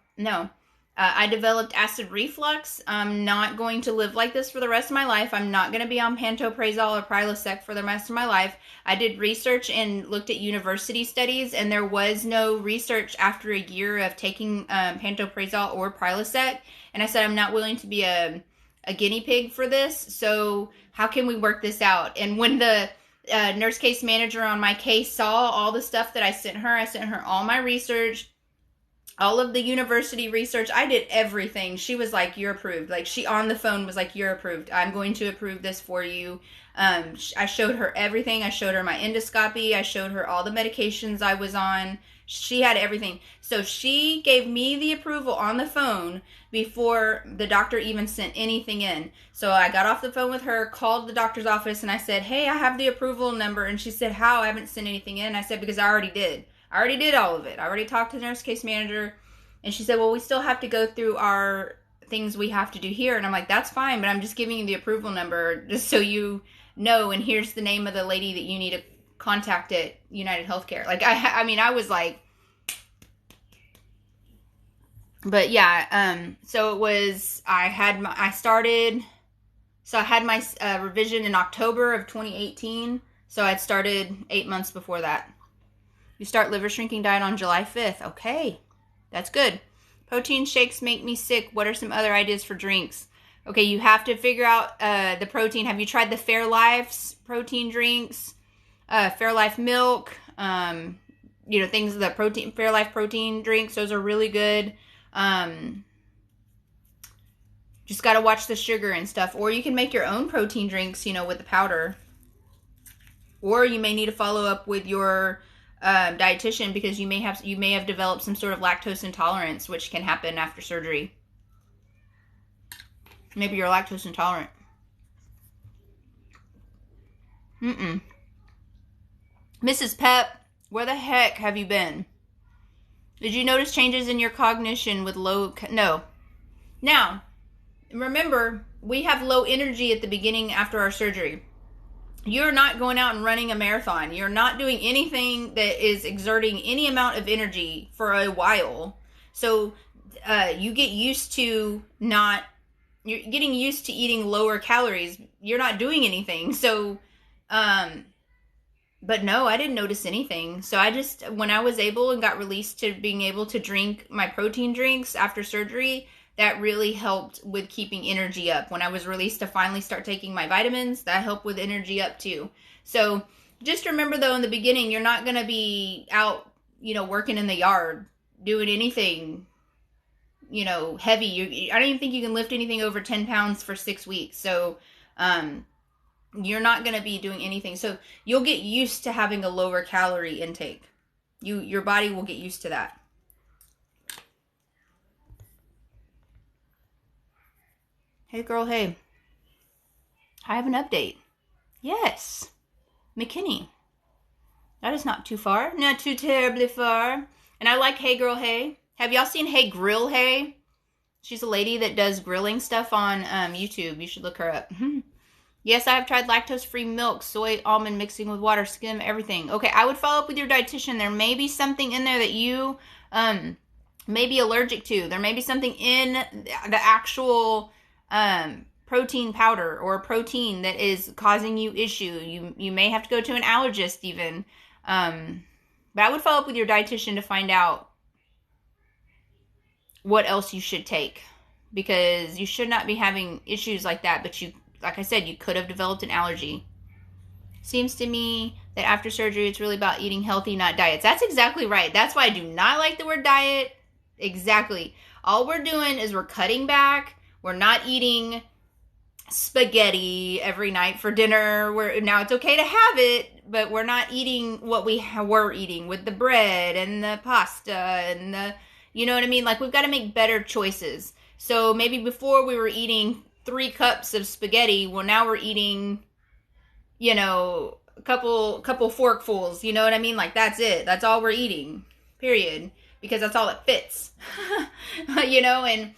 I developed acid reflux. I'm not going to live like this for the rest of my life. I'm not going to be on pantoprazole or Prilosec for the rest of my life. I did research and looked at university studies, and there was no research after a year of taking pantoprazole or Prilosec. And I said, I'm not willing to be a guinea pig for this. So how can we work this out? And when the nurse case manager on my case saw all the stuff that I sent her all my research, all of the university research. I did everything. She was like, "You're approved." Like, she on the phone was like, "You're approved. I'm going to approve this for you." I showed her everything. I showed her my endoscopy. I showed her all the medications I was on. She had everything. So she gave me the approval on the phone before the doctor even sent anything in. So I got off the phone with her, called the doctor's office, and I said, "Hey, I have the approval number." And she said, "How? I haven't sent anything in." I said, "Because I already did. I already did all of it. I already talked to the nurse case manager." And she said, "Well, we still have to go through our things we have to do here." And I'm like, "That's fine, but I'm just giving you the approval number just so you know, and here's the name of the lady that you need to contact at United Healthcare." Like, I mean, I was like, but yeah, so it was, I had my revision in October of 2018. So I'd started 8 months before that. You start liver shrinking diet on July 5th. Okay, that's good. Protein shakes make me sick. What are some other ideas for drinks? Okay, you have to figure out the protein. Have you tried the Fairlife's protein drinks? Fairlife milk, things, the protein, Fairlife protein drinks. Those are really good. Just got to watch the sugar and stuff. Or you can make your own protein drinks, with the powder. Or you may need to follow up with your dietitian, because you may have developed some sort of lactose intolerance, which can happen after surgery. Maybe you're lactose intolerant. Mrs. Pep, where the heck have you been? Did you notice changes in your cognition with low... No. Now, remember, we have low energy at the beginning after our surgery. You're not going out and running a marathon. You're not doing anything that is exerting any amount of energy for a while. So you get used to you're getting used to eating lower calories. You're not doing anything. So, but no, I didn't notice anything. So I just, when I was able and got released to being able to drink my protein drinks after surgery, that really helped with keeping energy up. When I was released to finally start taking my vitamins, that helped with energy up too. So just remember, though, in the beginning, you're not going to be out, working in the yard, doing anything, heavy. I don't even think you can lift anything over 10 pounds for 6 weeks. So, you're not going to be doing anything. So you'll get used to having a lower calorie intake. Your body will get used to that. Hey girl, hey. I have an update. Yes. McKinney. That is not too far. Not too terribly far. And I like Hey Girl Hey. Have y'all seen Hey Grill Hey? She's a lady that does grilling stuff on YouTube. You should look her up. Yes, I have tried lactose-free milk, soy, almond mixing with water, skim, everything. Okay, I would follow up with your dietitian. There may be something in there that you may be allergic to. There may be something in the actual protein powder or protein that is causing you issue. You may have to go to an allergist even. But I would follow up with your dietitian to find out what else you should take, because you should not be having issues like that. But like I said, you could have developed an allergy. Seems to me that after surgery, it's really about eating healthy, not diets. That's exactly right. That's why I do not like the word diet. Exactly. All we're doing is we're cutting back. We're not eating spaghetti every night for dinner. Now it's okay to have it, but we're not eating what we were eating with the bread and the pasta and the, you know what I mean? Like, we've got to make better choices. So maybe before we were eating 3 cups of spaghetti, well, now we're eating, a couple forkfuls, you know what I mean? Like, that's it. That's all we're eating, period. Because that's all that fits, and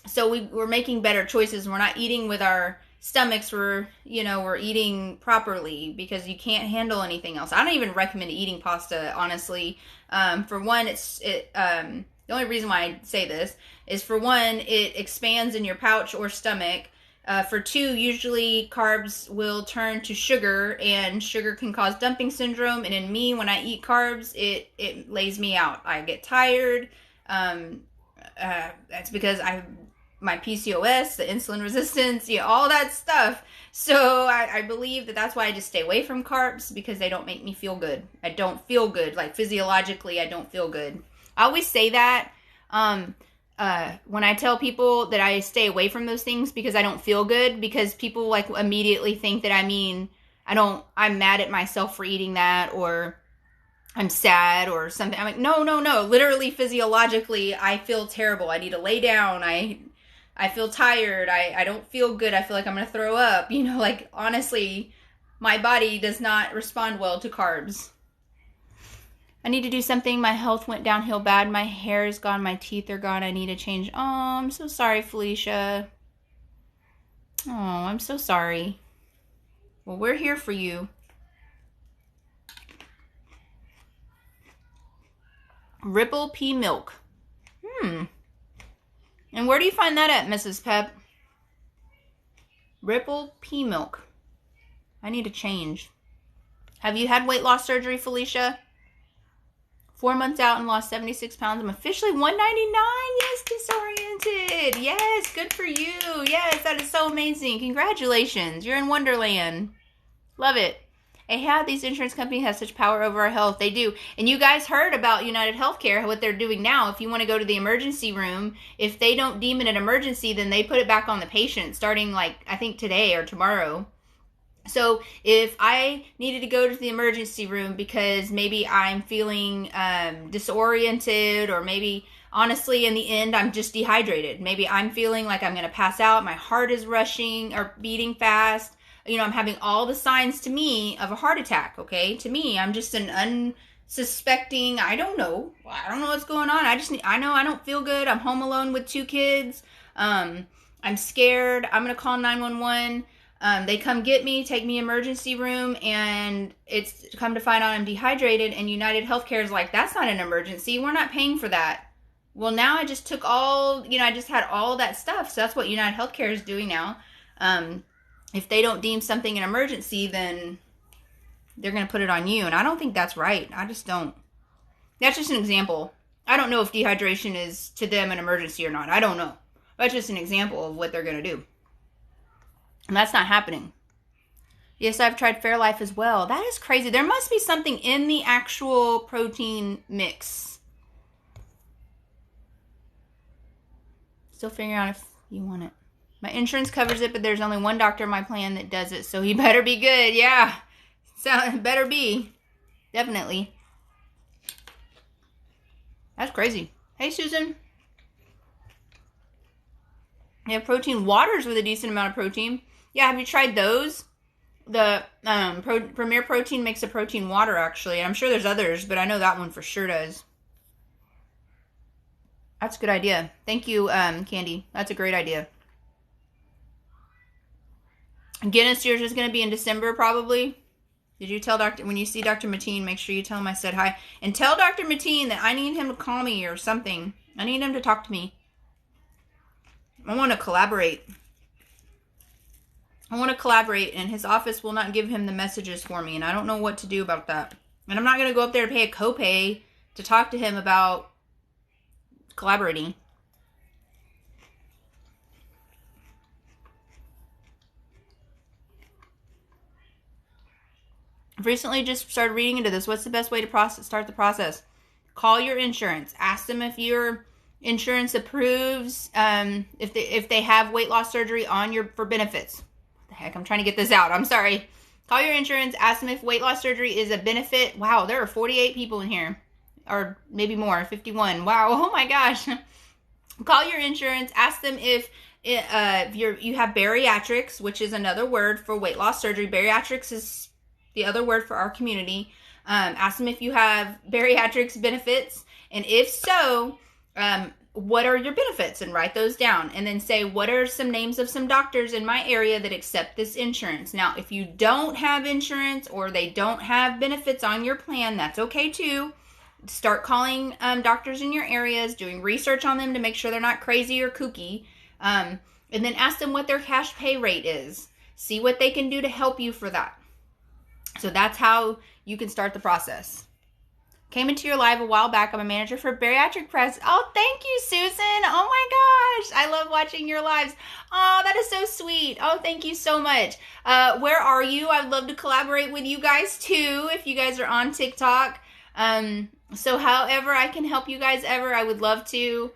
so we're making better choices. We're not eating with our stomachs. We're eating properly, because you can't handle anything else. I don't even recommend eating pasta, honestly. For one, the only reason why I say this is, for one, it expands in your pouch or stomach. For 2, usually carbs will turn to sugar, and sugar can cause dumping syndrome. And in me, when I eat carbs, it lays me out. I get tired. That's because my PCOS, the insulin resistance, all that stuff. So I believe that's why I just stay away from carbs, because they don't make me feel good. I don't feel good. Like, physiologically, I don't feel good. I always say that when I tell people that I stay away from those things because I don't feel good, because people like immediately think that I mean I'm mad at myself for eating that, or I'm sad or something. I'm like, no. Literally, physiologically, I feel terrible. I need to lay down. I feel tired. I don't feel good. I feel like I'm going to throw up. You know, like, honestly, my body does not respond well to carbs. I need to do something. My health went downhill bad. My hair is gone. My teeth are gone. I need to change. Oh, I'm so sorry, Felicia. Oh, I'm so sorry. Well, we're here for you. Ripple pea milk. And where do you find that at, Mrs. Pep? Ripple pea milk. I need to change. Have you had weight loss surgery, Felicia? 4 months out and lost 76 pounds. I'm officially 199. Yes, disoriented. Yes, good for you. Yes, that is so amazing. Congratulations. You're in Wonderland. Love it. Hey, how these insurance companies have such power over our health. They do. And you guys heard about United Healthcare, what they're doing now. If you want to go to the emergency room, if they don't deem it an emergency, then they put it back on the patient starting like, I think today or tomorrow. So if I needed to go to the emergency room because maybe I'm feeling disoriented, or maybe honestly in the end I'm just dehydrated. Maybe I'm feeling like I'm going to pass out. My heart is rushing or beating fast. You know, I'm having all the signs to me of a heart attack, okay? To me, I'm just an unsuspecting, I don't know what's going on. I know I don't feel good. I'm home alone with 2 kids. I'm scared. I'm going to call 911. They come get me, take me emergency room, and it's come to find out I'm dehydrated, and United Healthcare is like, that's not an emergency. We're not paying for that. Well, now I just took I just had all that stuff. So that's what United Healthcare is doing now. If they don't deem something an emergency, then they're going to put it on you. And I don't think that's right. I just don't. That's just an example. I don't know if dehydration is to them an emergency or not. I don't know. That's just an example of what they're going to do. And that's not happening. Yes, I've tried Fairlife as well. That is crazy. There must be something in the actual protein mix. Still figuring out if you want it. My insurance covers it, but there's only one doctor in my plan that does it, so he better be good. Yeah. So better be. Definitely. That's crazy. Hey, Susan. They have protein waters with a decent amount of protein. Yeah, have you tried those? The Premier Protein makes a protein water, actually. I'm sure there's others, but I know that one for sure does. That's a good idea. Thank you, Candy. That's a great idea. Guinness, yours is going to be in December, probably. Did you tell when you see Dr. Mateen, make sure you tell him I said hi. And tell Dr. Mateen that I need him to call me or something. I need him to talk to me. I want to collaborate. And his office will not give him the messages for me, and I don't know what to do about that. And I'm not going to go up there to pay a copay to talk to him about collaborating. I've recently just started reading into this. What's the best way to start the process? Call your insurance. Ask them if your insurance approves, if they have weight loss surgery for benefits. What the heck? I'm trying to get this out. I'm sorry. Call your insurance. Ask them if weight loss surgery is a benefit. Wow, there are 48 people in here. Or maybe more, 51. Wow, oh my gosh. Call your insurance. Ask them if you have bariatrics, which is another word for weight loss surgery. Bariatrics is the other word for our community. Ask them if you have bariatrics benefits, and if so, what are your benefits, and write those down, and then say, what are some names of some doctors in my area that accept this insurance? Now, if you don't have insurance or they don't have benefits on your plan, that's okay too. Start calling doctors in your areas, doing research on them to make sure they're not crazy or kooky, and then ask them what their cash pay rate is. See what they can do to help you for that. So that's how you can start the process. Came into your live a while back. I'm a manager for Bariatric Press. Oh, thank you, Susan. Oh my gosh. I love watching your lives. Oh, that is so sweet. Oh, thank you so much. Where are you? I'd love to collaborate with you guys too if you guys are on TikTok. So however I can help you guys ever, I would love to.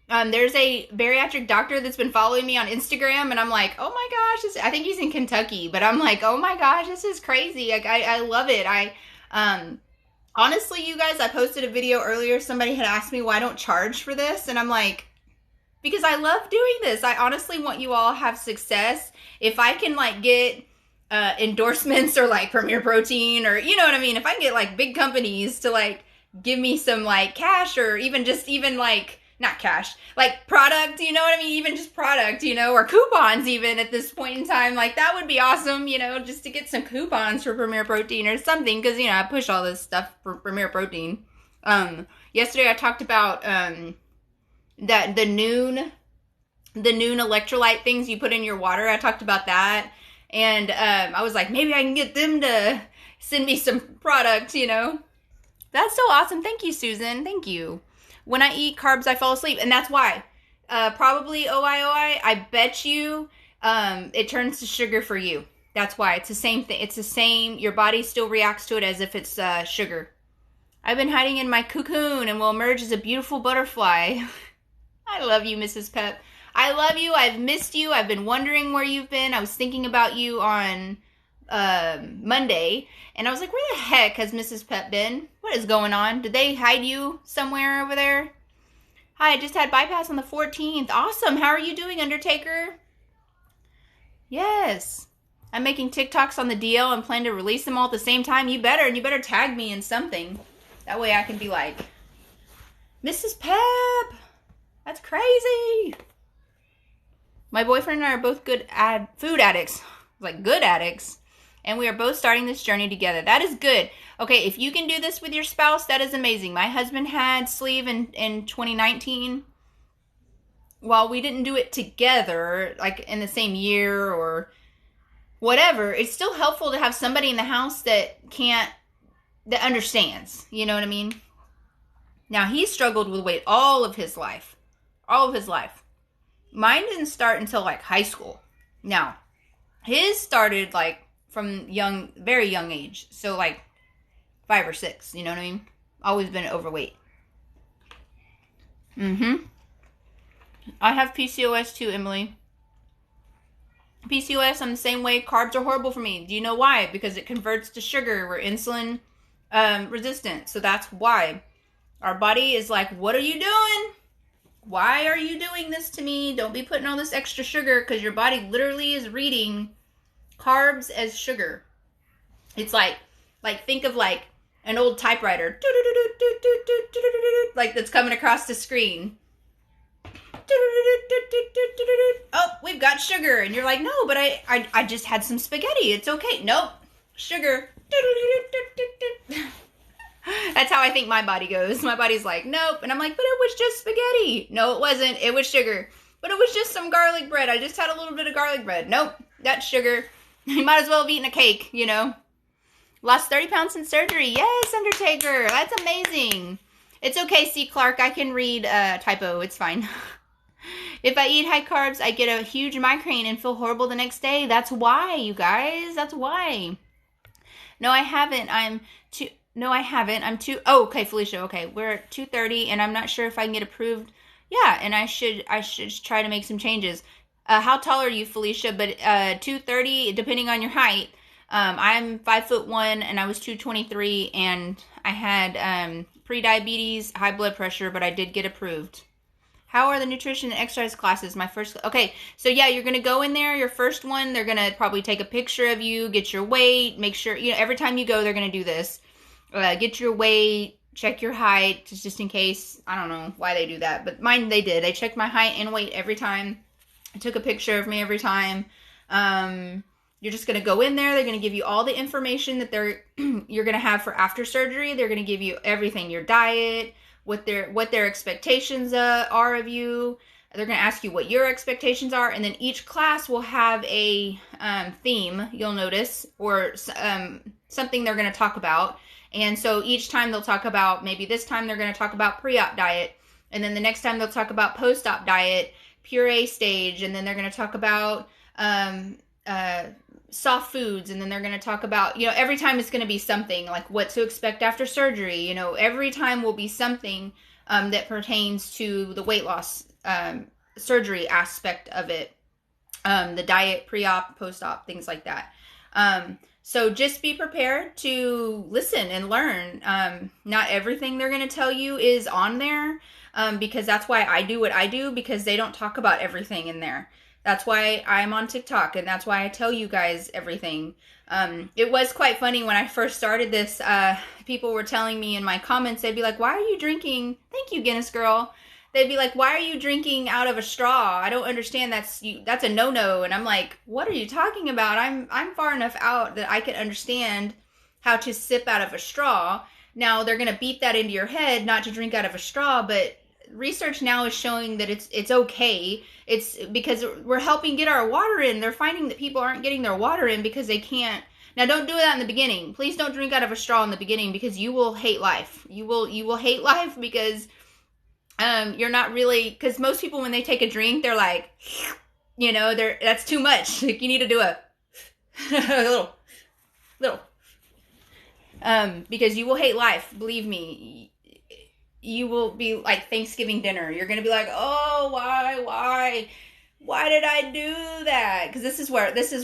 There's a bariatric doctor that's been following me on Instagram, and I'm like, oh my gosh, I think he's in Kentucky, but I'm like, oh my gosh, this is crazy. Like, I love it. Honestly, you guys, I posted a video earlier. Somebody had asked me why I don't charge for this, and I'm like, because I love doing this. I honestly want you all to have success. If I can like get endorsements or like Premier Protein or you know what I mean, if I can get like big companies to like give me some like cash or even like not cash, like product, you know what I mean? Even just product, you know, or coupons even at this point in time. Like that would be awesome, you know, just to get some coupons for Premier Protein or something. Cause you know, I push all this stuff for Premier Protein. Yesterday I talked about, that the noon electrolyte things you put in your water. I talked about that. And, I was like, maybe I can get them to send me some product, you know. That's so awesome. Thank you, Susan. Thank you. When I eat carbs, I fall asleep. And that's why. Probably OI. I bet you it turns to sugar for you. That's why. It's the same thing. It's the same. Your body still reacts to it as if it's sugar. I've been hiding in my cocoon and will emerge as a beautiful butterfly. I love you, Mrs. Pep. I love you. I've missed you. I've been wondering where you've been. I was thinking about you on Monday, and I was like, where the heck has Mrs. Pep been? What is going on? Did they hide you somewhere over there? Hi, I just had bypass on the 14th. Awesome. How are you doing, Undertaker? Yes. I'm making TikToks on the DL and plan to release them all at the same time. You better, and you better tag me in something. That way I can be like, Mrs. Pep, that's crazy. My boyfriend and I are both good food addicts. Like good addicts. And we are both starting this journey together. That is good. Okay, if you can do this with your spouse, that is amazing. My husband had sleeve in 2019. While we didn't do it together, like in the same year or whatever, it's still helpful to have somebody in the house that understands. You know what I mean? Now, he struggled with weight all of his life. All of his life. Mine didn't start until like high school. Now, his started like from very young age. So like 5 or 6, you know what I mean? Always been overweight. I have PCOS too, Emily. PCOS, I'm the same way. Carbs are horrible for me. Do you know why? Because it converts to sugar. We're insulin resistant. So that's why. Our body is like, what are you doing? Why are you doing this to me? Don't be putting all this extra sugar, because your body literally is reading carbs as sugar. It's like think of like an old typewriter, like that's coming across the screen. Oh, we've got sugar. And you're like, no, but I just had some spaghetti. It's okay. Nope. Sugar. That's how I think my body goes. My body's like, nope. And I'm like, but it was just spaghetti. No, it wasn't. It was sugar. But it was just some garlic bread. I just had a little bit of garlic bread. Nope. That's sugar. You might as well have eaten a cake, you know. Lost 30 pounds in surgery. Yes, Undertaker. That's amazing. It's okay, C. Clark. I can read typo. It's fine. If I eat high carbs, I get a huge migraine and feel horrible the next day. That's why, you guys. That's why. No, I haven't. No, I haven't. Oh, okay, Felicia. Okay, we're at 2:30, and I'm not sure if I can get approved. Yeah, and I should try to make some changes. How tall are you, Felicia? But 2:30, depending on your height. I'm 5'1", and I was 223, and I had pre-diabetes, high blood pressure, but I did get approved. How are the nutrition and exercise classes? Okay, so yeah, you're going to go in there, your first one, they're going to probably take a picture of you, get your weight, make sure, every time you go, they're going to do this. Get your weight, check your height, just in case. I don't know why they do that, but mine, they did. They checked my height and weight every time. I took a picture of me every time. You're just going to go in there. They're going to give you all the information that you're going to have for after surgery. They're going to give you everything, your diet, what their expectations are of you. They're going to ask you what your expectations are, and then each class will have a theme, you'll notice, or something they're going to talk about. And so each time they'll talk about, maybe this time they're going to talk about pre-op diet, and then the next time they'll talk about post-op diet, puree stage, and then they're going to talk about soft foods, and then they're going to talk about, every time it's going to be something like what to expect after surgery. Every time will be something that pertains to the weight loss surgery aspect of it, the diet, pre-op, post-op, things like that. So just be prepared to listen and learn. Not everything they're going to tell you is on there, because that's why I do what I do, because they don't talk about everything in there. That's why I'm on TikTok, and that's why I tell you guys everything. It was quite funny when I first started this. People were telling me in my comments, they'd be like, why are you drinking? Thank you, Guinness Girl. They'd be like, why are you drinking out of a straw? I don't understand. That's a no-no. And I'm like, what are you talking about? I'm far enough out that I can understand how to sip out of a straw. Now, they're going to beat that into your head not to drink out of a straw, but research now is showing that it's okay. It's because we're helping get our water in. They're finding that people aren't getting their water in because they can't. Now, don't do that in the beginning. Please don't drink out of a straw in the beginning, because you will hate life. You will hate life because you're not really, because most people, when they take a drink, they're like, that's too much. Like, you need to do a little, because you will hate life. Believe me, you will be like Thanksgiving dinner. You're going to be like, oh, why did I do that? Because this is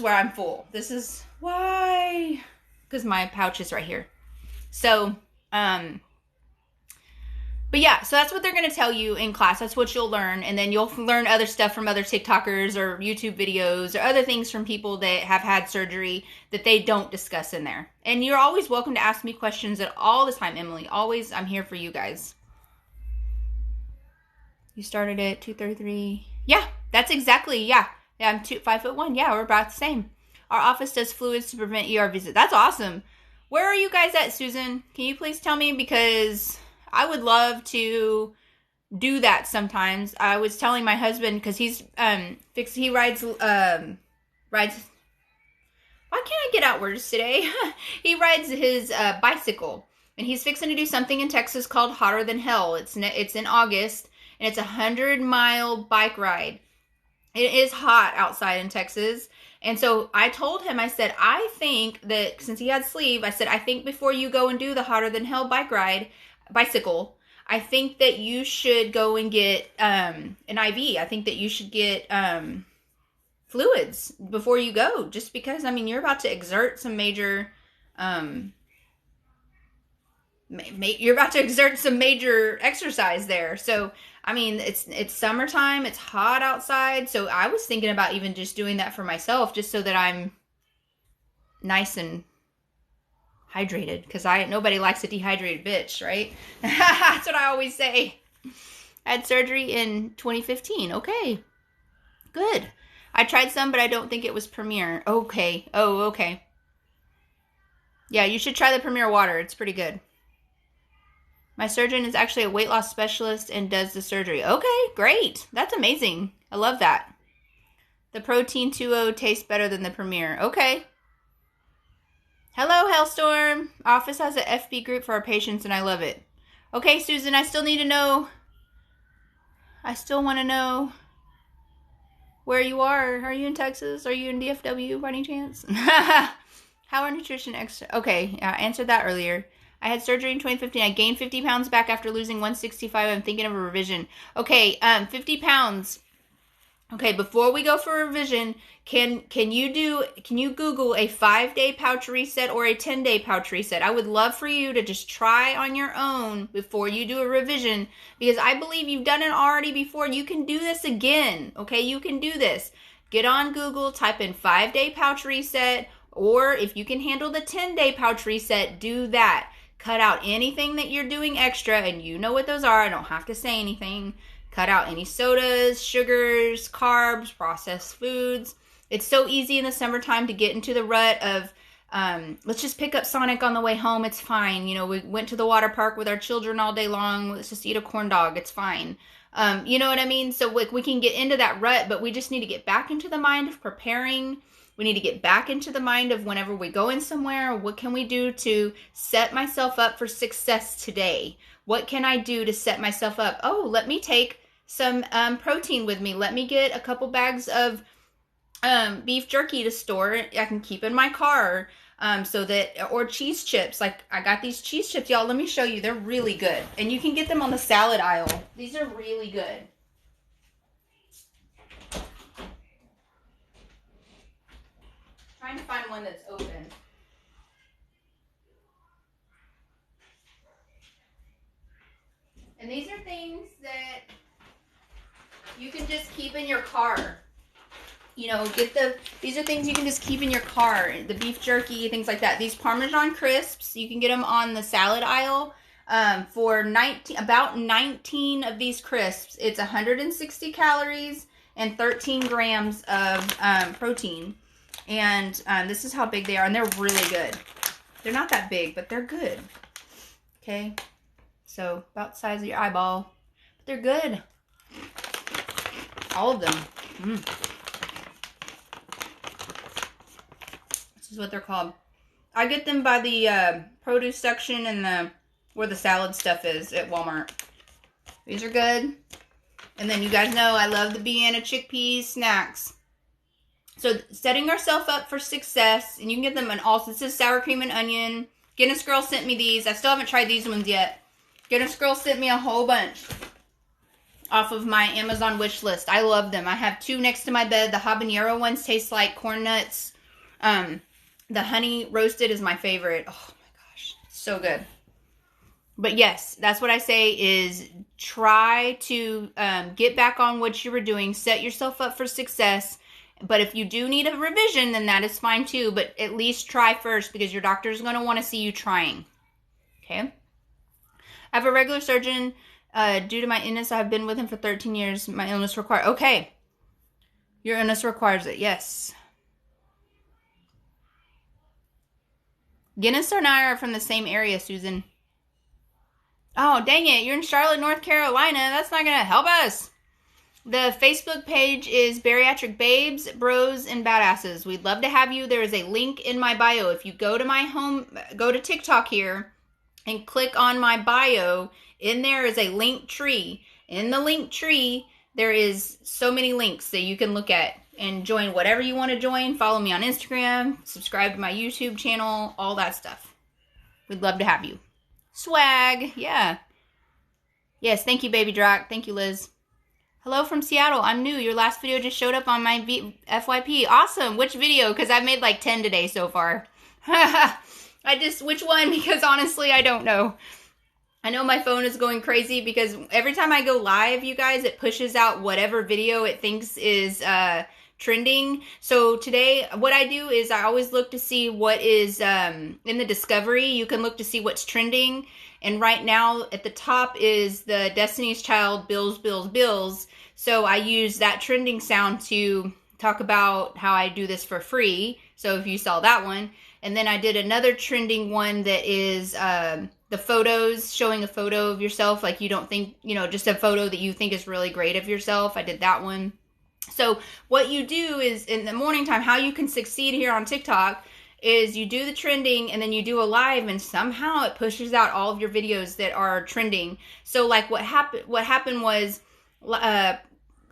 where I'm full. This is why, because my pouch is right here. So, but yeah, so that's what they're going to tell you in class. That's what you'll learn. And then you'll learn other stuff from other TikTokers or YouTube videos or other things from people that have had surgery that they don't discuss in there. And you're always welcome to ask me questions at all the time, Emily. Always, I'm here for you guys. You started at 2:33. Yeah, that's exactly, yeah. I'm 5'1". Yeah, we're about the same. Our office does fluids to prevent ER visits. That's awesome. Where are you guys at, Susan? Can you please tell me? Because I would love to do that sometimes. I was telling my husband, because he's he rides why can't I get out words today? He rides his bicycle, and he's fixing to do something in Texas called Hotter Than Hell. It's in August, and it's a 100-mile bike ride. It is hot outside in Texas. And so I told him, I said, I think that since he had sleeve, I said, I think before you go and do the Hotter Than Hell bicycle, I think that you should go and get an IV. I think that you should get fluids before you go, just because, you're about to exert some major exercise there. So it's summertime, it's hot outside, so I was thinking about even just doing that for myself, just so that I'm nice and hydrated, because nobody likes a dehydrated bitch, right? That's what I always say. I had surgery in 2015. Okay, good. I tried some, but I don't think it was Premier. Okay. Oh, okay. Yeah, you should try the Premier water. It's pretty good. My surgeon is actually a weight loss specialist and does the surgery. Okay, great. That's amazing. I love that. The Protein 2.0 tastes better than the Premier. Okay. Hello, Hellstorm. Office has an FB group for our patients, and I love it. Okay, Susan, I still need to know. I still want to know where you are. Are you in Texas? Are you in DFW by any chance? How are nutrition extra? Okay, I answered that earlier. I had surgery in 2015. I gained 50 pounds back after losing 165. I'm thinking of a revision. Okay, 50 pounds. Okay, before we go for a revision, can you Google a 5-day pouch reset or a 10-day pouch reset? I would love for you to just try on your own before you do a revision, because I believe you've done it already before. You can do this again. Okay, you can do this. Get on Google, type in 5-day pouch reset, or if you can handle the 10-day pouch reset, do that. Cut out anything that you're doing extra, and you know what those are. I don't have to say anything. Cut out any sodas, sugars, carbs, processed foods. It's so easy in the summertime to get into the rut of, let's just pick up Sonic on the way home. It's fine. We went to the water park with our children all day long. Let's just eat a corn dog. It's fine. You know what I mean? So we can get into that rut, but we just need to get back into the mind of preparing. We need to get back into the mind of whenever we go in somewhere, what can we do to set myself up for success today? What can I do to set myself up? Oh, let me take some protein with me. Let me get a couple bags of beef jerky to store. I can keep in my car. So that, or cheese chips. Like, I got these cheese chips, y'all. Let me show you. They're really good. And you can get them on the salad aisle. These are really good. Trying to find one that's open. And these are things that you can just keep in your car. You know, these are things you can just keep in your car. The beef jerky, things like that. These Parmesan crisps, you can get them on the salad aisle for about 19 of these crisps. It's 160 calories and 13 grams of protein. And this is how big they are, and they're really good. They're not that big, but they're good. Okay, so about the size of your eyeball. But they're good. All of them. This is what they're called. I get them by the produce section and where the salad stuff is at Walmart. These are good. And then you guys know I love the Vienna chickpeas snacks. So setting ourselves up for success, and you can get them in all. This is sour cream and onion. Guinness Girl sent me these. I still haven't tried these ones yet. Guinness Girl sent me a whole bunch off of my Amazon wish list. I love them. I have 2 next to my bed. The habanero ones taste like corn nuts. The honey roasted is my favorite. Oh my gosh, so good. But yes, that's what I say is try to get back on what you were doing. Set yourself up for success. But if you do need a revision, then that is fine too. But at least try first, because your doctor is going to want to see you trying. Okay? I have a regular surgeon. Due to my illness, I have been with him for 13 years. My illness requires... Okay. Your illness requires it. Yes. Guinness and I are from the same area, Susan. Oh, dang it. You're in Charlotte, North Carolina. That's not going to help us. The Facebook page is Bariatric Babes, Bros, and Badasses. We'd love to have you. There is a link in my bio. If you go to TikTok here and click on my bio, in there is a link tree. In the link tree, there is so many links that you can look at and join whatever you want to join. Follow me on Instagram, subscribe to my YouTube channel, all that stuff. We'd love to have you. Swag, yeah. Yes, thank you, Baby Drac. Thank you, Liz. Hello from Seattle. I'm new. Your last video just showed up on my FYP. Awesome. Which video? Because I've made like 10 today so far. Which one? Because honestly, I don't know. I know my phone is going crazy because every time I go live, you guys, it pushes out whatever video it thinks is trending. So today, what I do is I always look to see what is in the discovery. You can look to see what's trending. And right now at the top is the Destiny's Child Bills, Bills, Bills. So I use that trending sound to talk about how I do this for free. So if you saw that one. And then I did another trending one that is the photos, showing a photo of yourself. Like you don't think, just a photo that you think is really great of yourself. I did that one. So what you do is in the morning time, how you can succeed here on TikTok is you do the trending and then you do a live and somehow it pushes out all of your videos that are trending. So like what happened was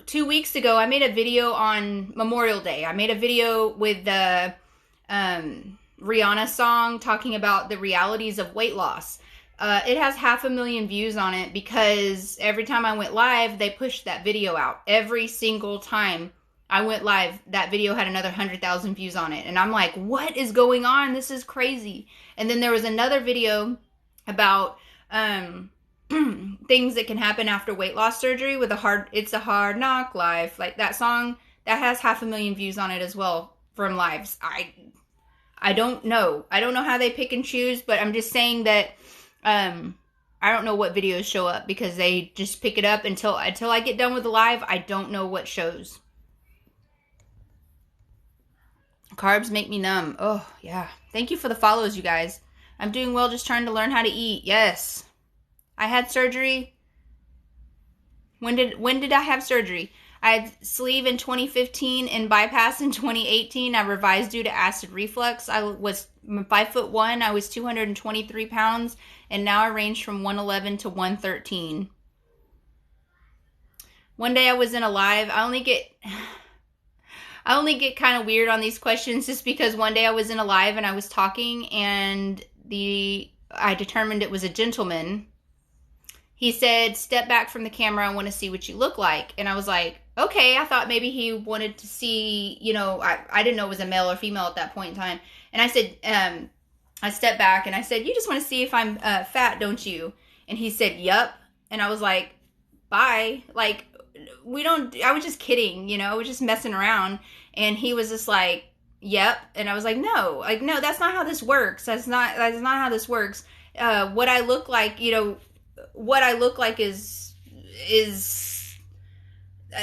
2 weeks ago, I made a video on Memorial Day. I made a video with the Rihanna song talking about the realities of weight loss. It has 500,000 views on it because every time I went live, they pushed that video out. Every single time I went live, that video had another 100,000 views on it. And I'm like, what is going on? This is crazy. And then there was another video about things that can happen after weight loss surgery with It's a Hard Knock Life. Like that song, that has 500,000 views on it as well from lives. I don't know. I don't know how they pick and choose, but I'm just saying that I don't know what videos show up because they just pick it up until I get done with the live. I don't know what shows. Carbs make me numb. Oh, yeah. Thank you for the follows, you guys. I'm doing well, just trying to learn how to eat. Yes. I had surgery. When did I have surgery? I had sleeve in 2015 and bypass in 2018. I revised due to acid reflux. I was 5'1". I was 223 pounds. And now I range from 111 to 113. One day I was in a live. I only get kind of weird on these questions just because one day I was in a live and I was talking and I determined it was a gentleman. He said, step back from the camera. I want to see what you look like. And I was like, okay. I thought maybe he wanted to see, I didn't know it was a male or female at that point in time. And I said, I stepped back and I said, you just want to see if I'm fat, don't you? And he said, yup. And I was like, bye. Like, I was just kidding, I was just messing around. And he was just like, yep. And I was like, no, that's not how this works. That's not how this works. What I look like, is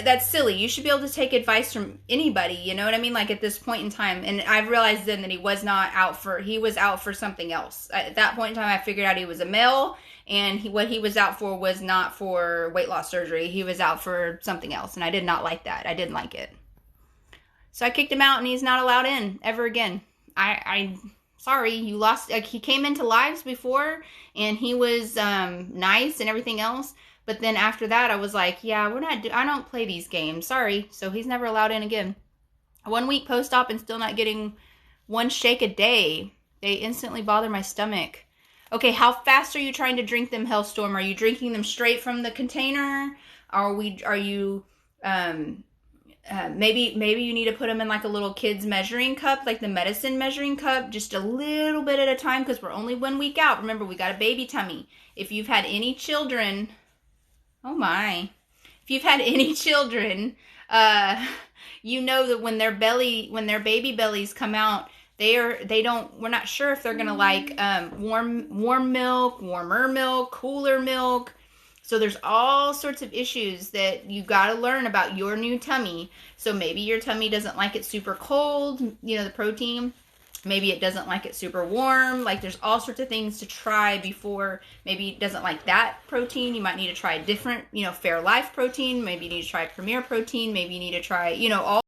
that's silly. You should be able to take advice from anybody, you know what I mean? Like at this point in time. And I've realized then that he was out for something else. At that point in time, I figured out he was a male, and what he was out for was not for weight loss surgery. He was out for something else, and I did not like that. I didn't like it. So I kicked him out, and he's not allowed in ever again. Sorry, you lost. He came into lives before, and he was nice and everything else. But then after that, I was like, yeah, I don't play these games. Sorry. So he's never allowed in again. 1 week post-op and still not getting one shake a day. They instantly bother my stomach. Okay, how fast are you trying to drink them, Hellstorm? Are you drinking them straight from the container? Are you maybe you need to put them in like a little kid's measuring cup, like the medicine measuring cup, just a little bit at a time, because we're only 1 week out. Remember, we got a baby tummy. If you've had any children, oh my, if you've had any children, you know that when their baby bellies come out, we're not sure if they're gonna like warm milk, warmer milk, cooler milk. So there's all sorts of issues that you got to learn about your new tummy. So maybe your tummy doesn't like it super cold, the protein. Maybe it doesn't like it super warm. Like there's all sorts of things to try before. Maybe it doesn't like that protein. You might need to try a different, Fairlife protein. Maybe you need to try Premier protein. Maybe you need to try, all